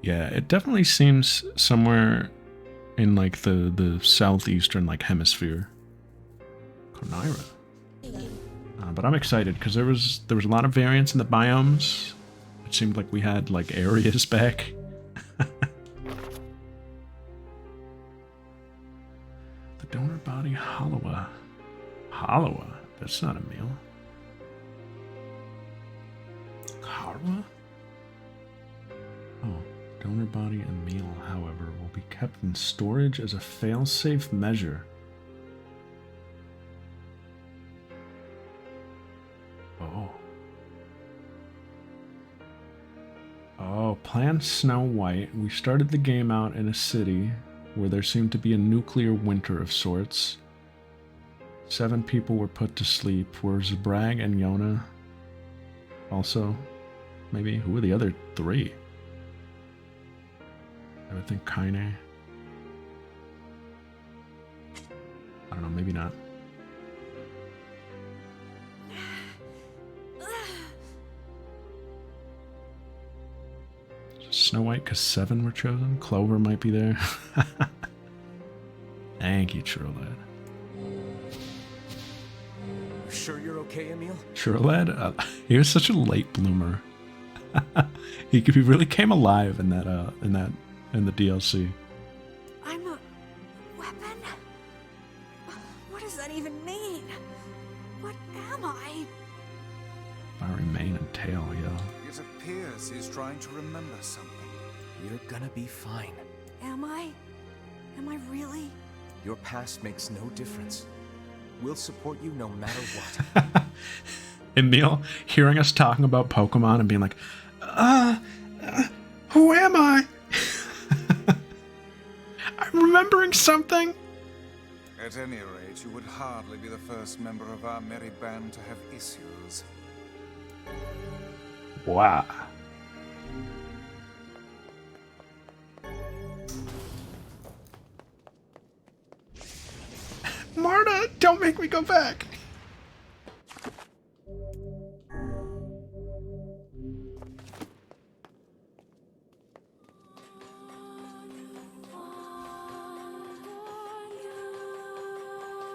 Yeah, it definitely seems somewhere in like the southeastern like hemisphere. Konaira. But I'm excited because there was a lot of variance in the biomes. It seemed like we had like areas back. The donor body Halawa. Halawa? That's not a meal. Karwa? Oh. Donor body and meal, however, will be kept in storage as a fail-safe measure. Oh. Oh, Plan Snow White. We started the game out in a city where there seemed to be a nuclear winter of sorts. 7 people were put to sleep. Were Zabrag and Yona also? Maybe? Who were the other 3? I would think Kaine. I don't know, maybe not. Snow White because 7 were chosen? Clover might be there. Thank you, Churlad. Sure you're okay, Emil? Churlad? He was such a late bloomer. He really came alive in the DLC. I'm a weapon? What does that even mean? What am I? Fiery mane and tail, yeah. It appears he's trying to remember something. You're gonna be fine. Am I? Am I really? Your past makes no difference. We'll support you no matter what. Emil hearing us talking about Pokemon and being like, who am I? I'm remembering something. At any rate, you would hardly be the first member of our merry band to have issues. Wow. Sparta! Don't make me go back!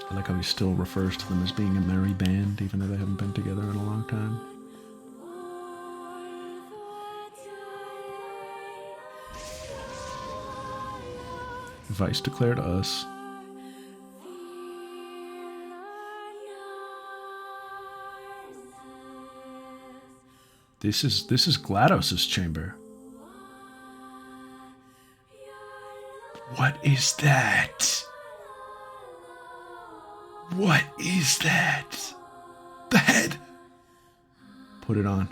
I like how he still refers to them as being a merry band, even though they haven't been together in a long time. Vice declared us. This is GLaDOS's chamber. What is that? What is that? The head. Put it on.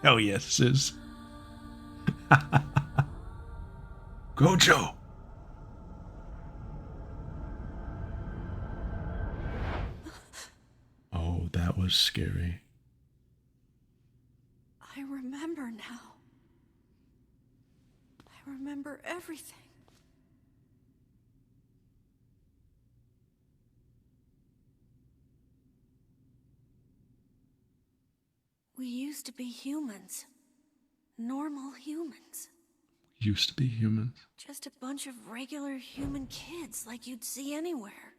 Hell yes, this is. Gojo. Oh, that was scary. I remember now. I remember everything. We used to be humans. Normal humans. Used to be humans. Just a bunch of regular human kids like you'd see anywhere.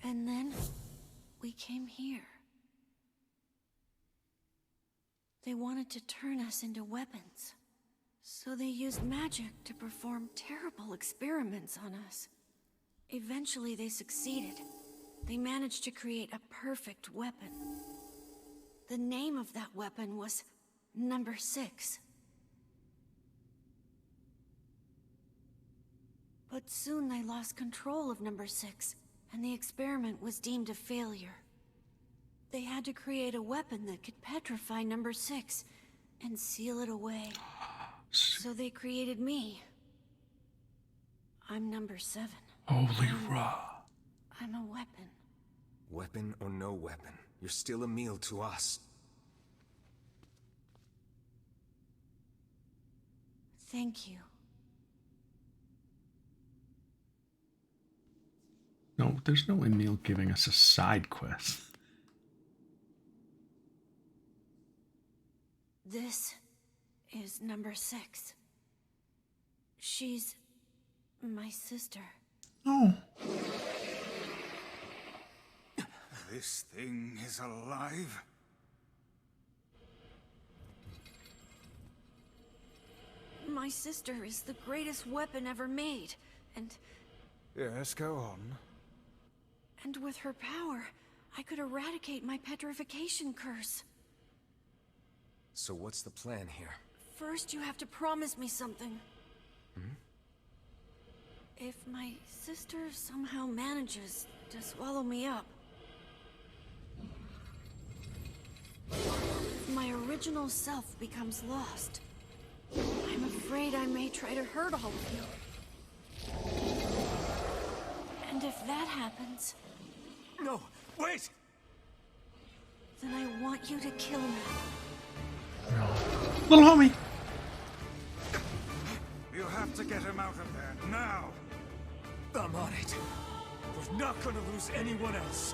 And then we came here. They wanted to turn us into weapons. So they used magic to perform terrible experiments on us. Eventually they succeeded. They managed to create a perfect weapon. The name of that weapon was Number 6. But soon they lost control of Number 6, and the experiment was deemed a failure. They had to create a weapon that could petrify Number 6 and seal it away. So they created me. I'm Number 7. Holy raw. I'm a weapon. Weapon or no weapon, you're still a meal to us. Thank you. No, there's no Emil giving us a side quest. This is Number 6. She's my sister. Oh. This thing is alive? My sister is the greatest weapon ever made, and Yes, go on. with her power, I could eradicate my petrification curse. So what's the plan here? First, you have to promise me something. If my sister somehow manages to swallow me up, my original self becomes lost. I'm afraid I may try to hurt all of you. And if that happens, No, wait! then I want you to kill me. Little homie. You have to get him out of there, now! I'm on it. We're not gonna lose anyone else.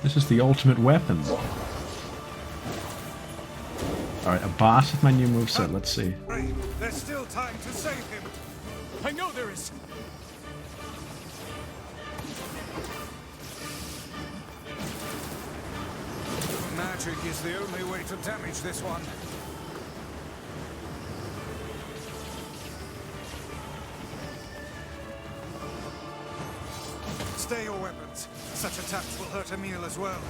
This is the ultimate weapon. Alright, a boss with my new moveset. Let's see. Hurry, there's still time to save him! I know there is. Magic is the only way to damage this one. Stay your weapons. Such attacks will hurt Emil as well.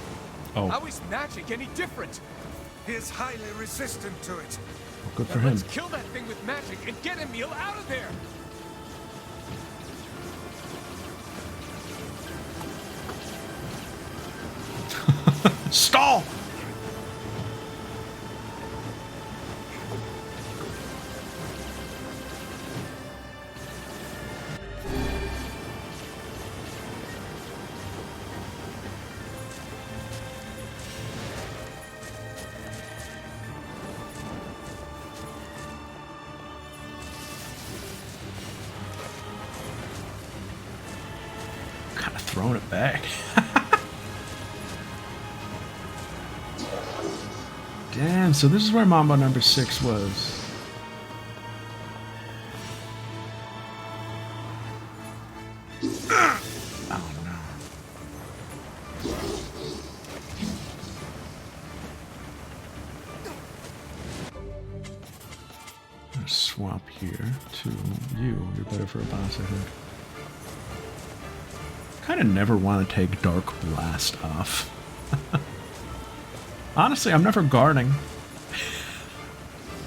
Oh, How is magic any different? He is highly resistant to it. good for Now him. let's kill that thing with magic and get Emil out of there! Stall! throwing it back. Damn, so this is where Mambo number 6 was. Oh no. I'm gonna swap here to you. You're better for a boss, I think. Kind of never want to take Dark Blast off. Honestly, I'm never guarding.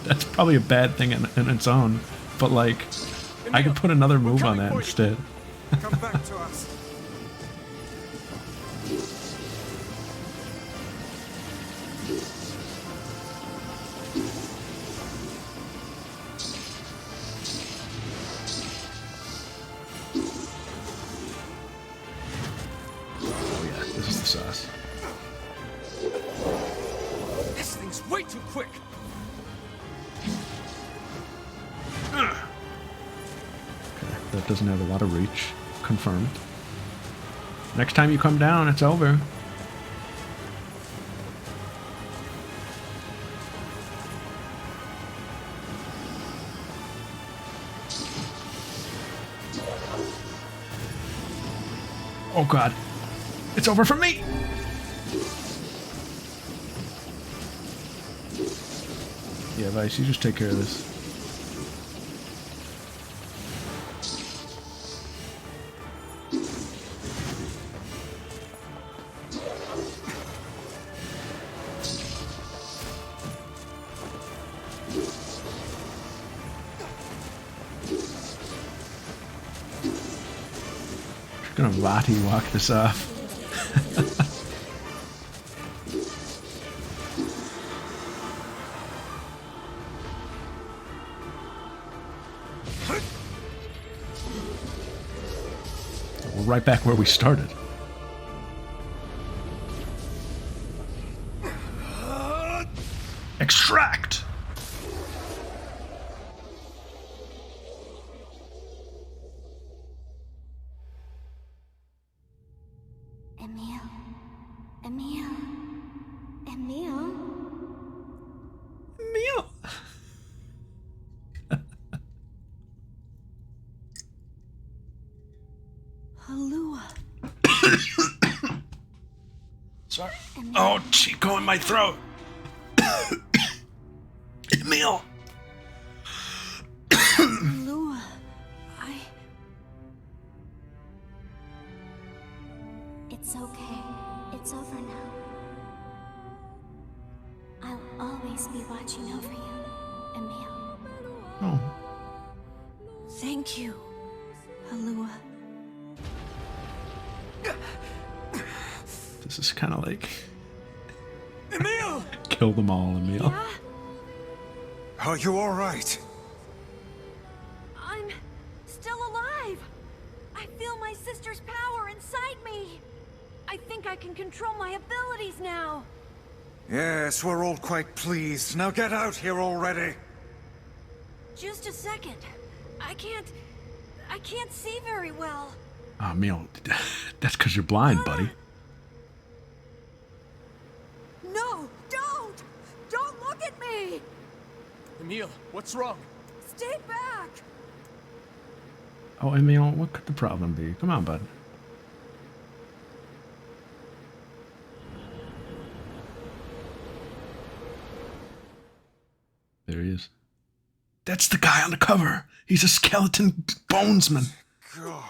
That's probably a bad thing in its own. But like, I could put another move on that instead. Come back to us. Oh yeah, this is the sauce. This thing's way too quick. Okay, that doesn't have a lot of reach. Confirmed. Next time you come down, it's over. Oh god. It's over for me! Yeah, Vice, you just take care of this. Gonna Vati walk this off. We're right back where we started. Extract! Emil! Halua. Sorry. Oh, Chico in my throat. Emil! Halua. It's okay. It's over now. I'll always be watching over you, Emil. Oh. Thank you, Halua. This is kind of like... Emil! Kill them all, Emil. Yeah? Are you all right? I'm still alive. I feel my sister's power inside me. I think I can control my abilities now. Yes, we're all quite pleased. Now get out here already. Just a second. I can't see very well. Oh, Emil, that's because you're blind, buddy. No, don't! Don't look at me! Emil, what's wrong? Stay back! Oh, Emil, what could the problem be? Come on, bud. There he is. That's the guy on the cover. He's a skeleton bonesman. God.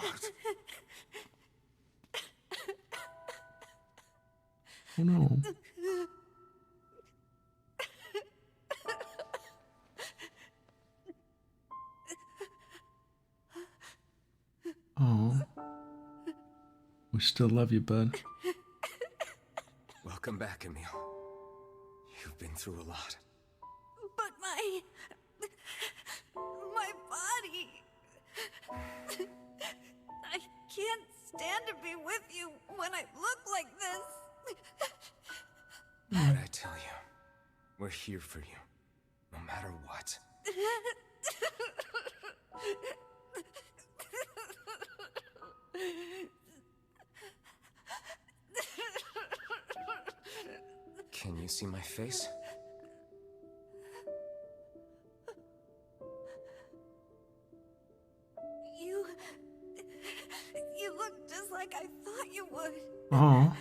Oh no. Oh. We still love you, bud. Welcome back, Emil. You've been through a lot. But my body... I can't stand to be with you when I look like this. What'd I tell you? We're here for you, no matter what. Can you see my face? You look just like I thought you would. Oh.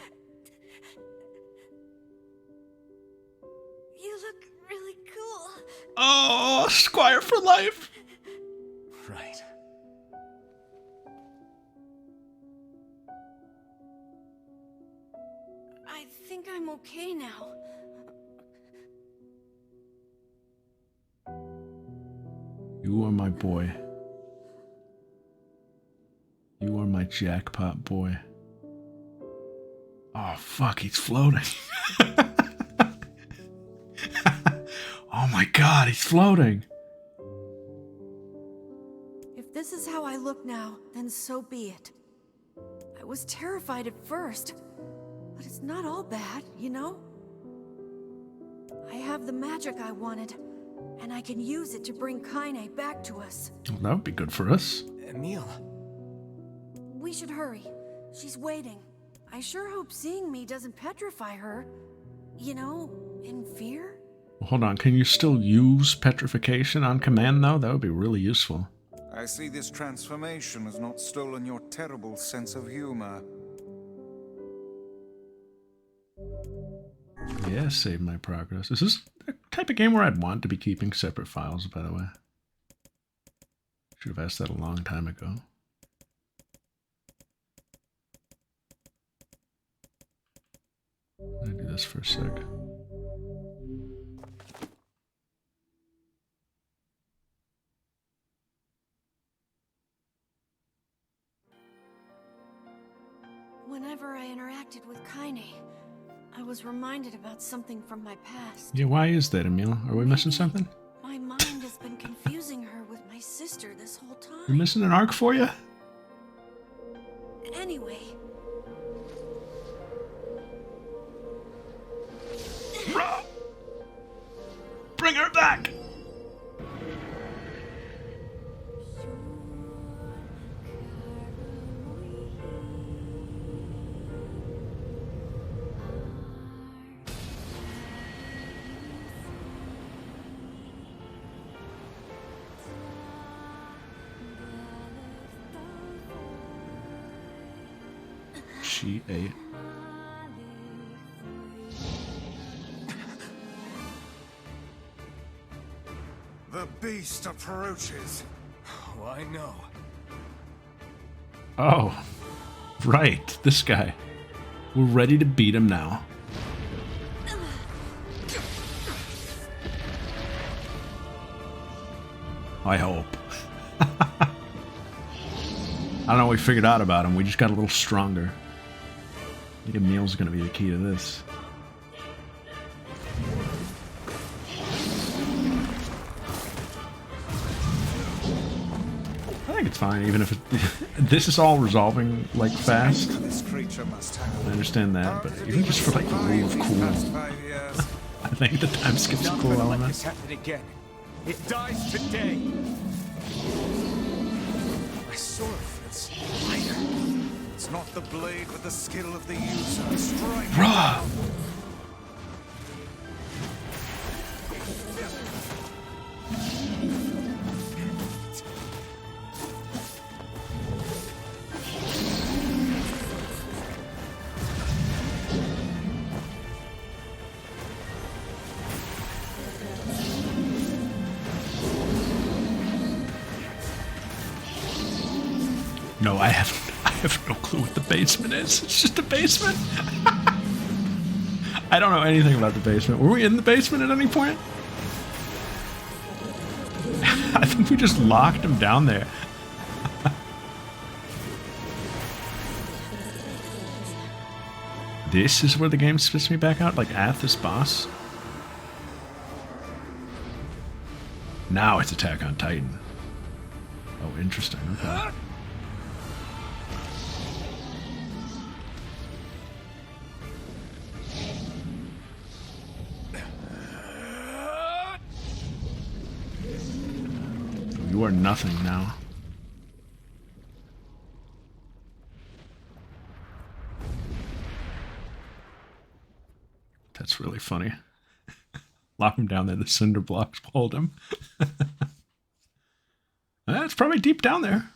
You look really cool. Oh, Squire for life. Right. I think I'm okay now. You are my boy. You are my jackpot boy. Oh, fuck, he's floating. Oh my god, he's floating. If this is how I look now, then so be it. I was terrified at first, but it's not all bad, you know? I have the magic I wanted, and I can use it to bring Kaine back to us. Well, that would be good for us. Emil. We should hurry. She's waiting. I sure hope seeing me doesn't petrify her. You know, in fear? Well, hold on, can you still use petrification on command, though? That would be really useful. I see this transformation has not stolen your terrible sense of humor. Yeah, save my progress. Is this the type of game where I'd want to be keeping separate files, by the way? Should have asked that a long time ago. I'm gonna do this for a sec. Whenever I interacted with Kaine, I was reminded about something from my past. Yeah, why is that, Emil? Are we missing something? My mind has been confusing her with my sister this whole We're time. missing an arc for you? Anyway, Bring her back! She ate. The beast approaches. Oh, I know. Oh, right, this guy. We're ready to beat him now. I hope. I don't know what we figured out about him. We just got a little stronger. I think Emil's gonna be the key to this. I think it's fine, even if it, this is all resolving like fast. This creature must I understand that, but even just for like the rule of cool, I think the time skip's a Not cool gonna let element. this happen again. It dies today. My sword feels lighter. It's not the blade, but the skill of the user. Strike. Bruh! No, I have no clue what the basement is. It's just a basement. I don't know anything about the basement. Were we in the basement at any point? I think we just locked him down there. This is where the game spits me back out, like at this boss. Now it's Attack on Titan. Oh, interesting. Okay. You are nothing now. That's really funny. Lock him down there, the cinder blocks hold him. It's probably deep down there.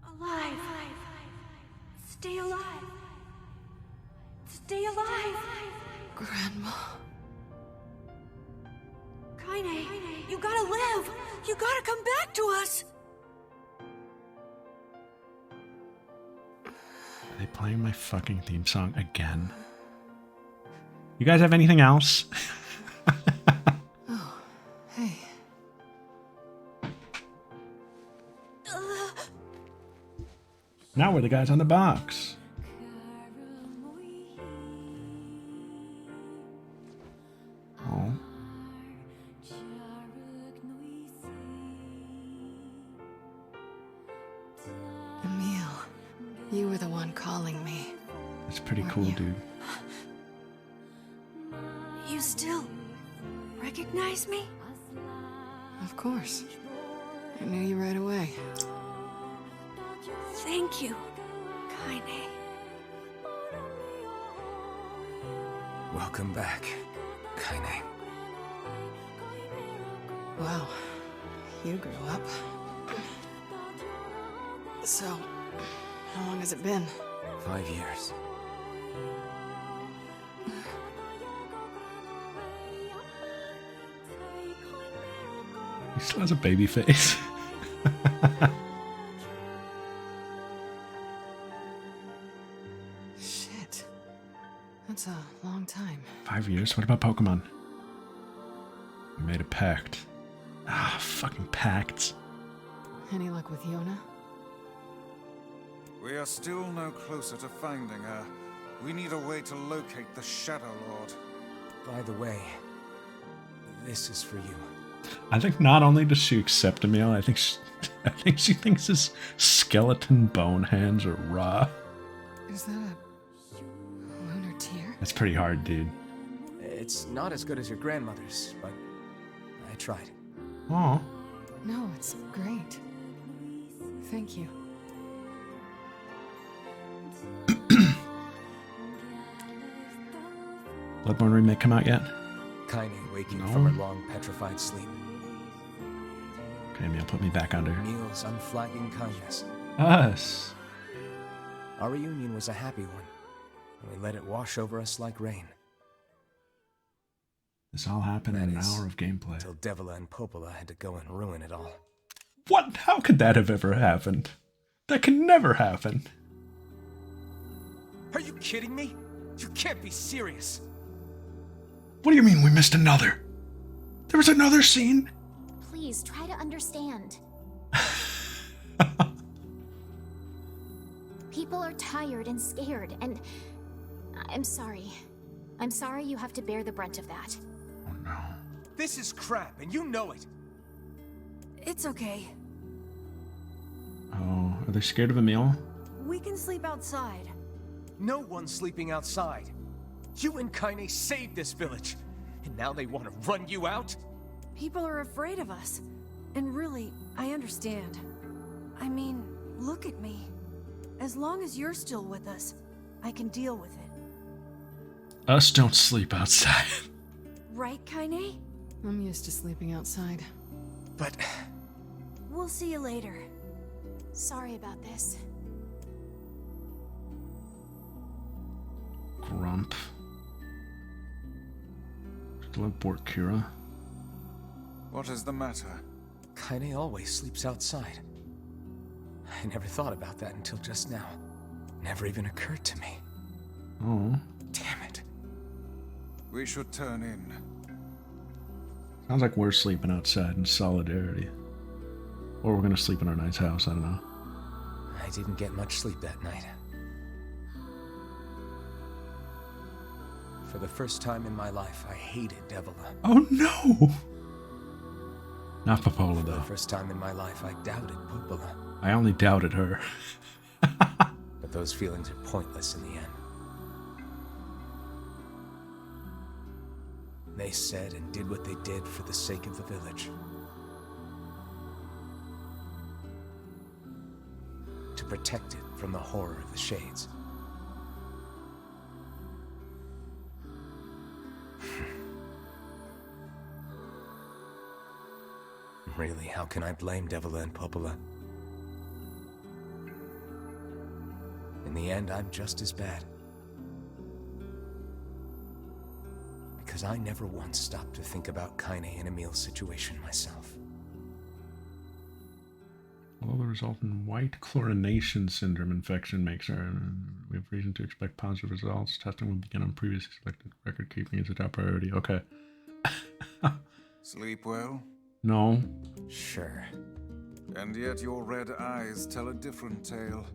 Alive. Stay alive. Stay alive. Grandma. Kaine, you gotta live. You gotta come back to us. Are they playing my fucking theme song again? You guys have anything else? Oh, hey. Now we're the guys on the box. Oh. Emil, you were the one calling me. That's pretty cool, dude. You still recognize me? Of course. I knew you right away. Thank you, Kaine. Welcome back, Kaine. Wow, you grew up. So, how long has it been? 5 years. He still has a baby face. Shit. That's a long time. 5 years? What about Pokemon? We made a pact. Ah, fucking pacts. Any luck with Yona? We are still no closer to finding her. We need a way to locate the Shadow Lord. By the way, this is for you. I think not only does she accept Emil, I think she thinks his skeleton bone hands are raw. Is that a lunar tear? That's pretty hard, dude. It's not as good as your grandmother's, but I tried. Aw. No, it's great. Thank you. Bloodborne remake come out yet? Kaine waking No. from her long petrified sleep. Okay, Emil, put me back under. Emil's unflagging kindness. Us. Our reunion was a happy one, and we let it wash over us like rain. This all happened in an That is, hour of gameplay. Till Devila and Popola had to go and ruin it all. What? How could that have ever happened? That can never happen. Are you kidding me? You can't be serious. What do you mean we missed another? There was another scene? Please try to understand. People are tired and scared, and I'm sorry. I'm sorry you have to bear the brunt of that. Oh no. This is crap, and you know it. It's okay. Oh, are they scared of Emil? We can sleep outside. No one's sleeping outside. You and Kaine saved this village, and now they want to run you out? People are afraid of us. And really, I understand. I mean, look at me. As long as you're still with us, I can deal with it. Us don't sleep outside. Right, Kaine? I'm used to sleeping outside. But We'll see you later. Sorry about this. Grump. Still have Bort Kira. What is the matter? Kaine always sleeps outside. I never thought about that until just now. Never even occurred to me. Oh. Damn it. We should turn in. Sounds like we're sleeping outside in solidarity. Or we're gonna sleep in our nice house, I don't know. I didn't get much sleep that night. For the first time in my life, I hated Devila. Oh no! Not Popola, For the though. first time in my life, I doubted Popola. I only doubted her. But those feelings are pointless in the end. They said and did what they did for the sake of the village. to protect it from the horror of the Shades. Really, how can I blame Devila and Popola? In the end, I'm just as bad. Because I never once stopped to think about Kaine and Emil's situation myself. Although the resultant white chlorination syndrome infection makes we have reason to expect positive results. Testing will begin on previously selected. Record keeping is a top priority. Okay. Sleep well? No. Sure. And yet your red eyes tell a different tale.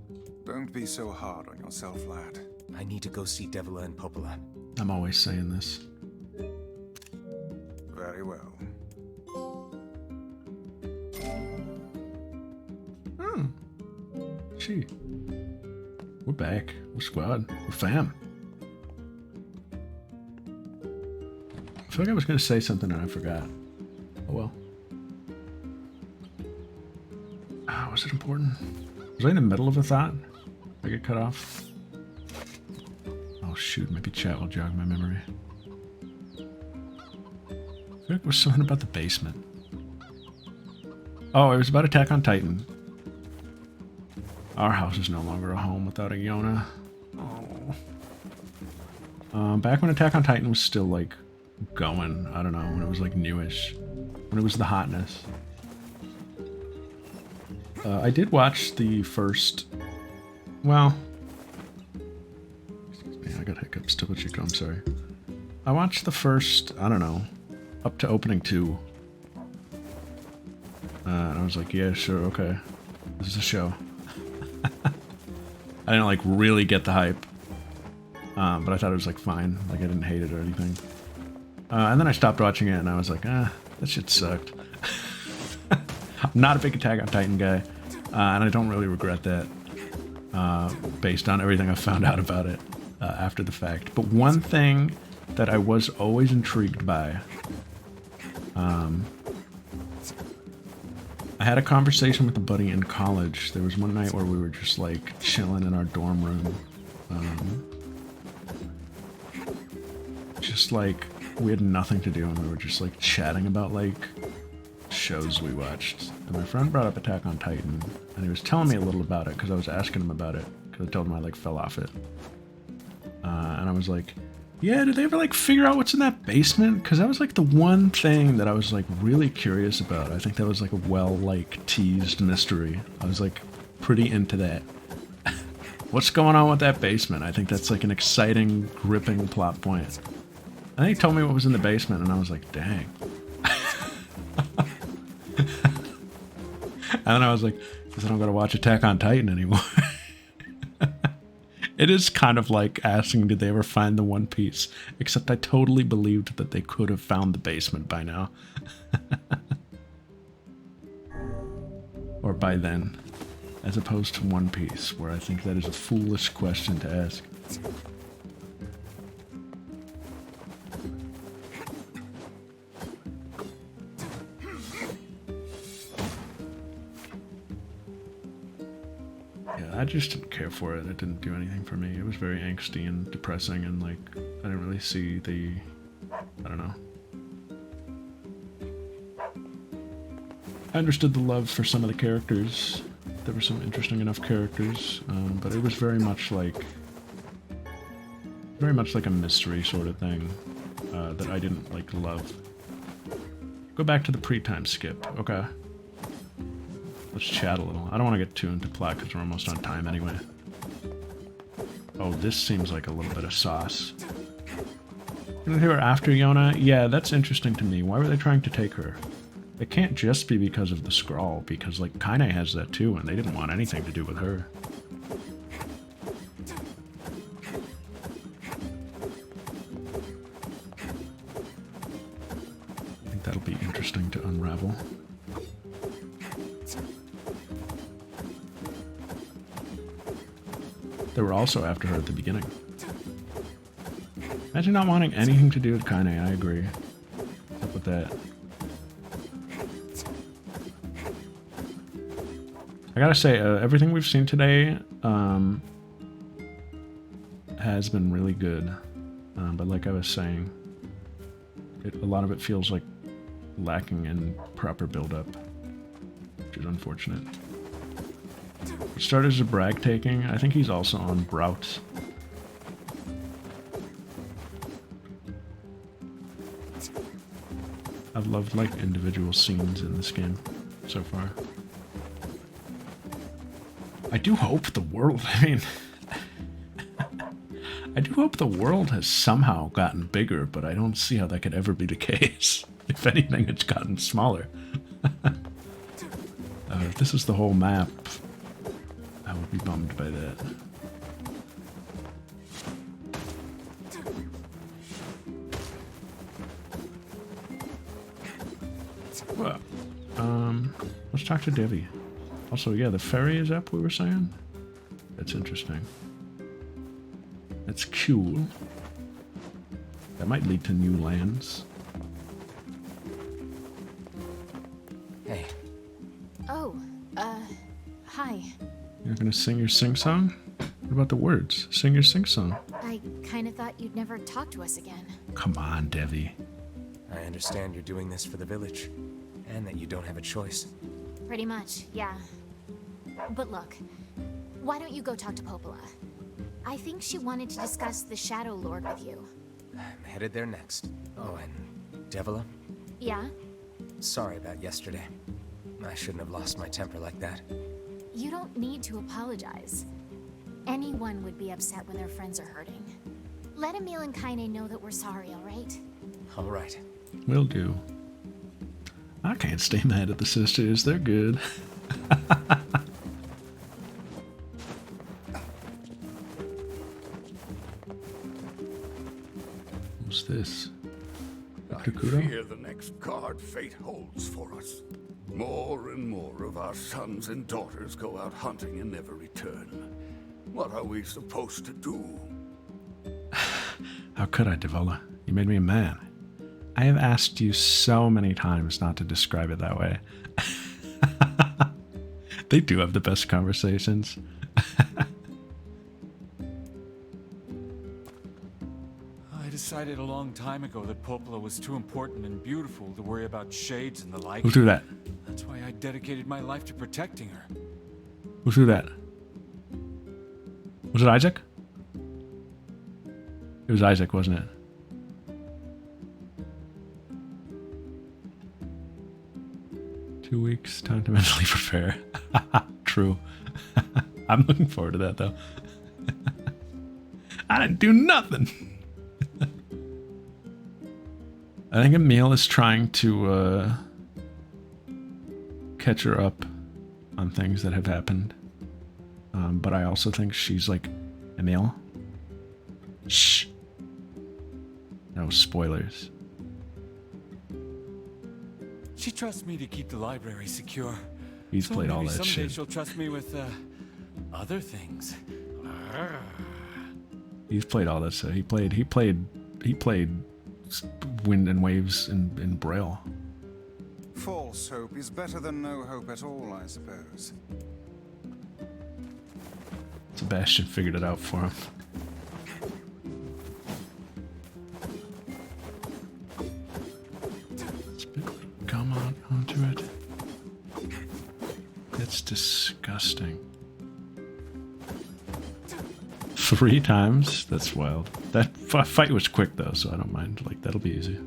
Don't be so hard on yourself, lad. I need to go see Devila and Popola. I'm always saying this. Very well. Oh. Gee. We're back. We're squad. We're fam. I feel like I was going to say something and I forgot. Oh well. Was it important? Was I in the middle of a thought? I get cut off? Oh shoot, maybe chat will jog my memory. I feel like it was something about the basement. Oh, it was about Attack on Titan. Our house is no longer a home without a Yona. Oh. Back when Attack on Titan was still like going, I don't know, when it was like newish. When it was the hotness. I did watch the first, well, excuse me, I got hiccups, Topo Chico, I'm sorry. I watched the first, I don't know, up to opening 2. And I was like, yeah, sure, okay. This is a show. I didn't like really get the hype. But I thought it was like fine, like I didn't hate it or anything. And then I stopped watching it and I was like, that shit sucked. I'm not a big Attack on Titan guy, and I don't really regret that, based on everything I found out about it after the fact. But one thing that I was always intrigued by, I had a conversation with a buddy in college. There was one night where we were just like chilling in our dorm room, just like we had nothing to do and we were just like chatting about like shows we watched, and my friend brought up Attack on Titan, and he was telling me a little about it because I was asking him about it because I told him I like fell off it, and I was like, yeah, did they ever like figure out what's in that basement? Because that was like the one thing that I was like really curious about. I think that was like a well like teased mystery. I was like pretty into that. What's going on with that basement? I think that's like an exciting, gripping plot point. And then he told me what was in the basement, and I was like, dang. And then I was like, because I don't gotta watch Attack on Titan anymore. It is kind of like asking, did they ever find the One Piece? Except I totally believed that they could have found the basement by now. Or by then. As opposed to One Piece, where I think that is a foolish question to ask. I just didn't care for it. It didn't do anything for me. It was very angsty and depressing, and like I didn't really see the, I don't know. I understood the love for some of the characters. There were some interesting enough characters, but it was very much like a mystery sort of thing that I didn't like love. Go back to the pre-time skip, okay? Let's chat a little. I don't want to get too into plot because we're almost on time anyway. Oh, this seems like a little bit of sauce. They were after Yona? Yeah, that's interesting to me. Why were they trying to take her? It can't just be because of the scrawl, because like Kaine has that too, and they didn't want anything to do with her. I think that'll be interesting to unravel. They were also after her at the beginning. Imagine not wanting anything to do with Kaine, I agree. What's up with that? I gotta say, everything we've seen today has been really good. But like I was saying, a lot of it feels like lacking in proper build-up, which is unfortunate. He started as a brag taking. I think he's also on Brout. I've loved like individual scenes in this game so far. I do hope the world, I mean, I do hope the world has somehow gotten bigger, but I don't see how that could ever be the case. If anything, it's gotten smaller. If this is the whole map, I would be bummed by that. Well, let's talk to Devi. Also, yeah, the ferry is up, we were saying? That's interesting. That's cool. That might lead to new lands. Hey. Oh, hi. You're gonna sing your sing-song? What about the words? Sing your sing-song. I kinda thought you'd never talk to us again. Come on, Devi. I understand you're doing this for the village, and that you don't have a choice. Pretty much, yeah. But look, why don't you go talk to Popola? I think she wanted to discuss the Shadow Lord with you. I'm headed there next. Oh, and Devila? Yeah? Sorry about yesterday. I shouldn't have lost my temper like that. You don't need to apologize. Anyone would be upset when their friends are hurting. Let Emil and Kaine know that we're sorry, alright? Alright. Will do. I can't stay mad at the sisters. They're good. What's this? I fear the next card fate holds for us. More and more of our sons and daughters go out hunting and never return. What are we supposed to do? How could I, Devila? You made me a man. I have asked you so many times not to describe it that way. They do have the best conversations. I decided a long time ago that Popola was too important and beautiful to worry about shades and the like. Who threw that? That's why I dedicated my life to protecting her. Who threw that? Was it Isaac? It was Isaac, wasn't it? Two weeks, time to mentally prepare. True. I'm looking forward to that, though. I didn't do nothing. I think Emil is trying to catch her up on things that have happened. But I also think she's like, Emil? Shh. No spoilers. She trusts me to keep the library secure. He's So played all maybe that someday shit. she'll trust me with, other things. He's played all that stuff. He played Wind and Waves in Braille. False hope is better than no hope at all, I suppose. Sebastian figured it out for him. Come on, onto it. It's disgusting. 3 times? That's wild. That fight was quick though, so I don't mind. Like, that'll be easy.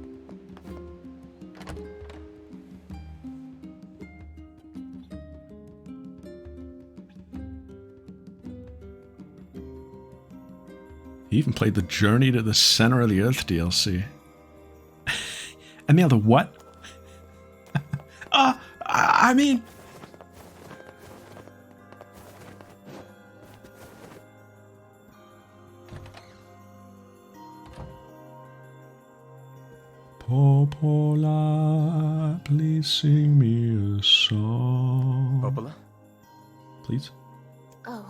He even played the Journey to the Center of the Earth DLC. And the other what? I mean... Popola, please sing me a song. Popola? Please? Oh,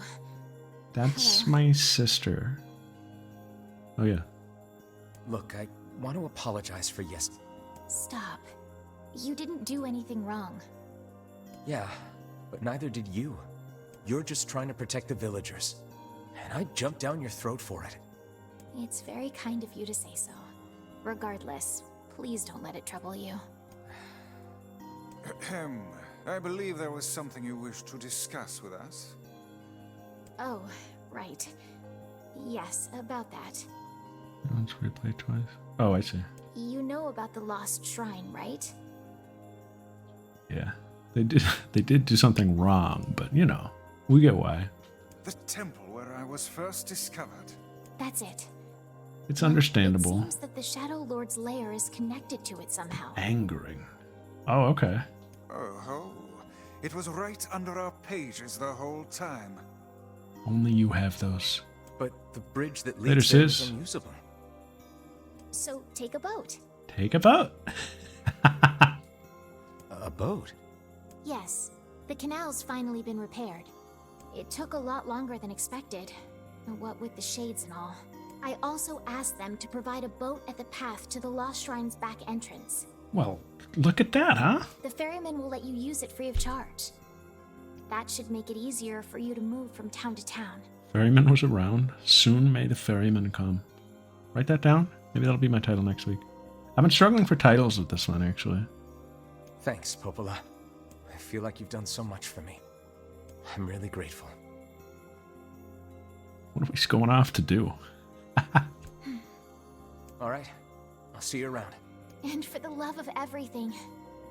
That's hello. my sister. Oh yeah. Look, I want to apologize for yesterday. Stop. You didn't do anything wrong. Yeah, but neither did you. You're just trying to protect the villagers. And I jumped down your throat for it. It's very kind of you to say so. Regardless, please don't let it trouble you. Ahem. I believe there was something you wished to discuss with us. Oh, right. Yes, about that. Once replay twice. Oh, I see. You know about the lost shrine, right? Yeah, they did. They did do something wrong, but you know, we get why. The temple where I was first discovered. That's it. It's understandable. It seems that the Shadow Lord's lair is connected to it somehow. Angering. Oh, okay. Oh, it was right under our pages the whole time. Only you have those. But the bridge that Later, leads there is sis. unusable. So take a boat. Take a vote. A boat? Yes, the canal's finally been repaired. It took a lot longer than expected, what with the shades and all. I also asked them to provide a boat at the path to the Lost Shrine's back entrance. Well, look at that, huh? The ferryman will let you use it free of charge. That should make it easier for you to move from town to town. Ferryman was around. Soon may the ferryman come. Write that down. Maybe that'll be my title next week. I've been struggling for titles with this one, actually. Thanks, Popola. I feel like you've done so much for me. I'm really grateful. What are we going off to do? All right. I'll see you around. And for the love of everything,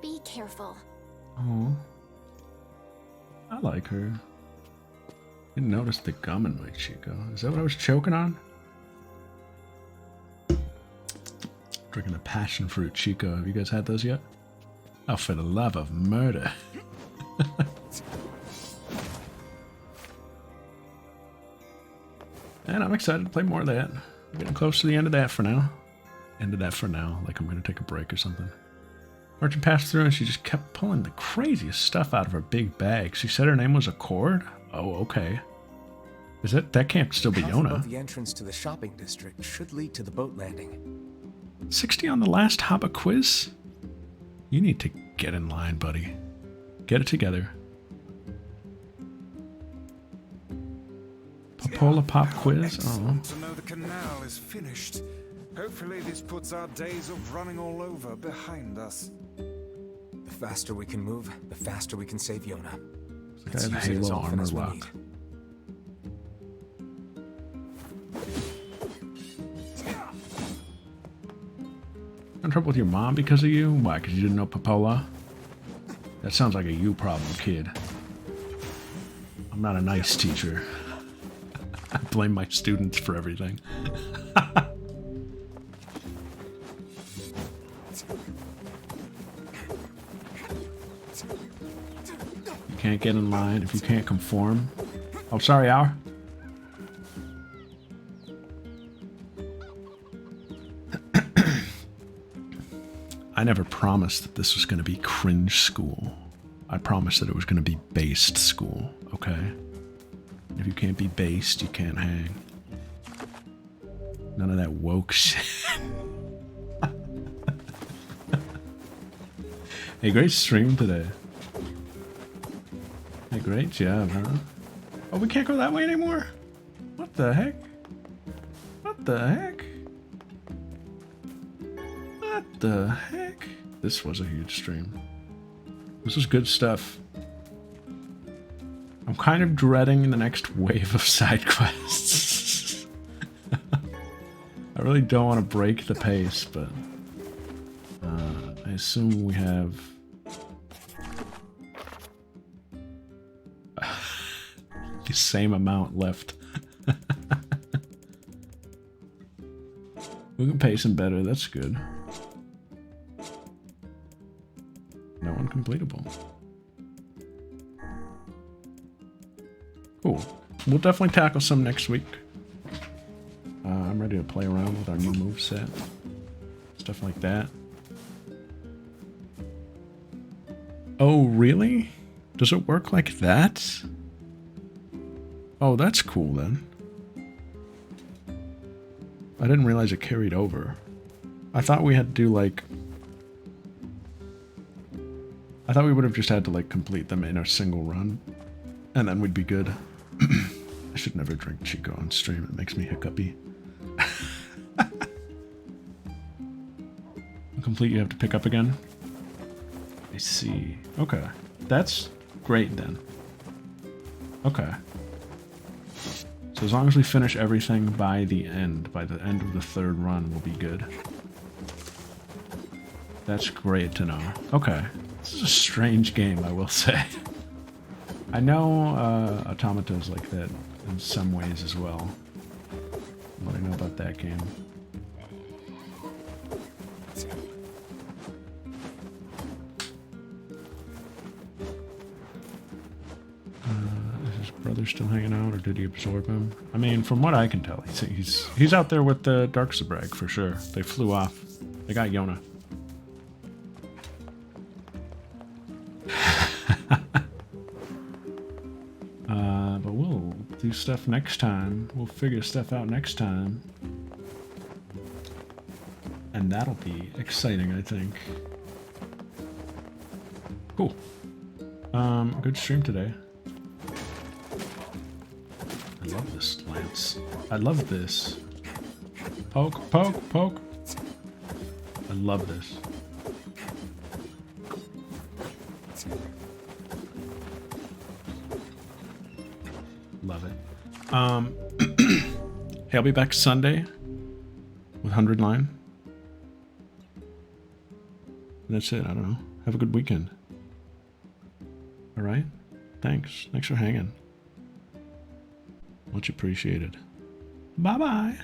be careful. Oh, I like her. Didn't notice the gum in my Chico. Is that what I was choking on? Drinking a passion fruit Chico. Have you guys had those yet? Oh, for the love of murder. And I'm excited to play more of that. We're getting close to the end of that for now. End of that for now. Like I'm going to take a break or something. Merchant passed through and she just kept pulling the craziest stuff out of her big bag. She said her name was Accord? Oh, okay. Is that can't still be Path Yona. above the entrance to the shopping district should lead to the boat landing. 60 on the last Haba quiz? You need to get in line, buddy. Get it together. Popola Pop quiz? Oh. Excellent to know the canal is finished. Hopefully this puts our days of running all over behind us. The faster we can move, the faster we can save Yona. I have Halo armor lock. In trouble with your mom because of you? Why, because you didn't know Popola? That sounds like a you problem, kid. I'm not a nice teacher. I blame my students for everything. You can't get in line if you can't conform. Oh, sorry, Hour. I never promised that this was going to be cringe school. I promised that it was going to be based school, okay? If you can't be based, you can't hang. None of that woke shit. Hey, great stream today. Hey, great job, huh? Oh, we can't go that way anymore? What the heck? What the heck? What the heck? This was a huge stream. This was good stuff. I'm kind of dreading the next wave of side quests. I really don't want to break the pace, but I assume we have the same amount left. We can pace them better, that's good. No uncompletable. Cool. We'll definitely tackle some next week. I'm ready to play around with our new moveset. Stuff like that. Oh, really? Does it work like that? Oh, that's cool then. I didn't realize it carried over. I thought we had to do like... I thought we would have just had to like complete them in a single run. and then we'd be good. I should never drink Chico on stream. It makes me hiccupy. Complete, you have to pick up again? I see. Okay. That's great then. Okay. So as long as we finish everything by the end of the third run, we'll be good. That's great to know. Okay. This is a strange game, I will say. I know Automata's like that in some ways as well. What I know about that game. Is his brother still hanging out, or did he absorb him? I mean, from what I can tell, he's out there with the Darksabrag for sure. They flew off. They got Yona. But we'll do stuff next time. We'll figure stuff out next time. And that'll be exciting, I think. Cool. Good stream today. I love this lance. I love this. Poke, poke, poke. I love this. Love it. Hey, I'll be back Sunday with 100 Line. And that's it. I don't know. Have a good weekend. All right? Thanks. Thanks for hanging. Much appreciated. Bye-bye.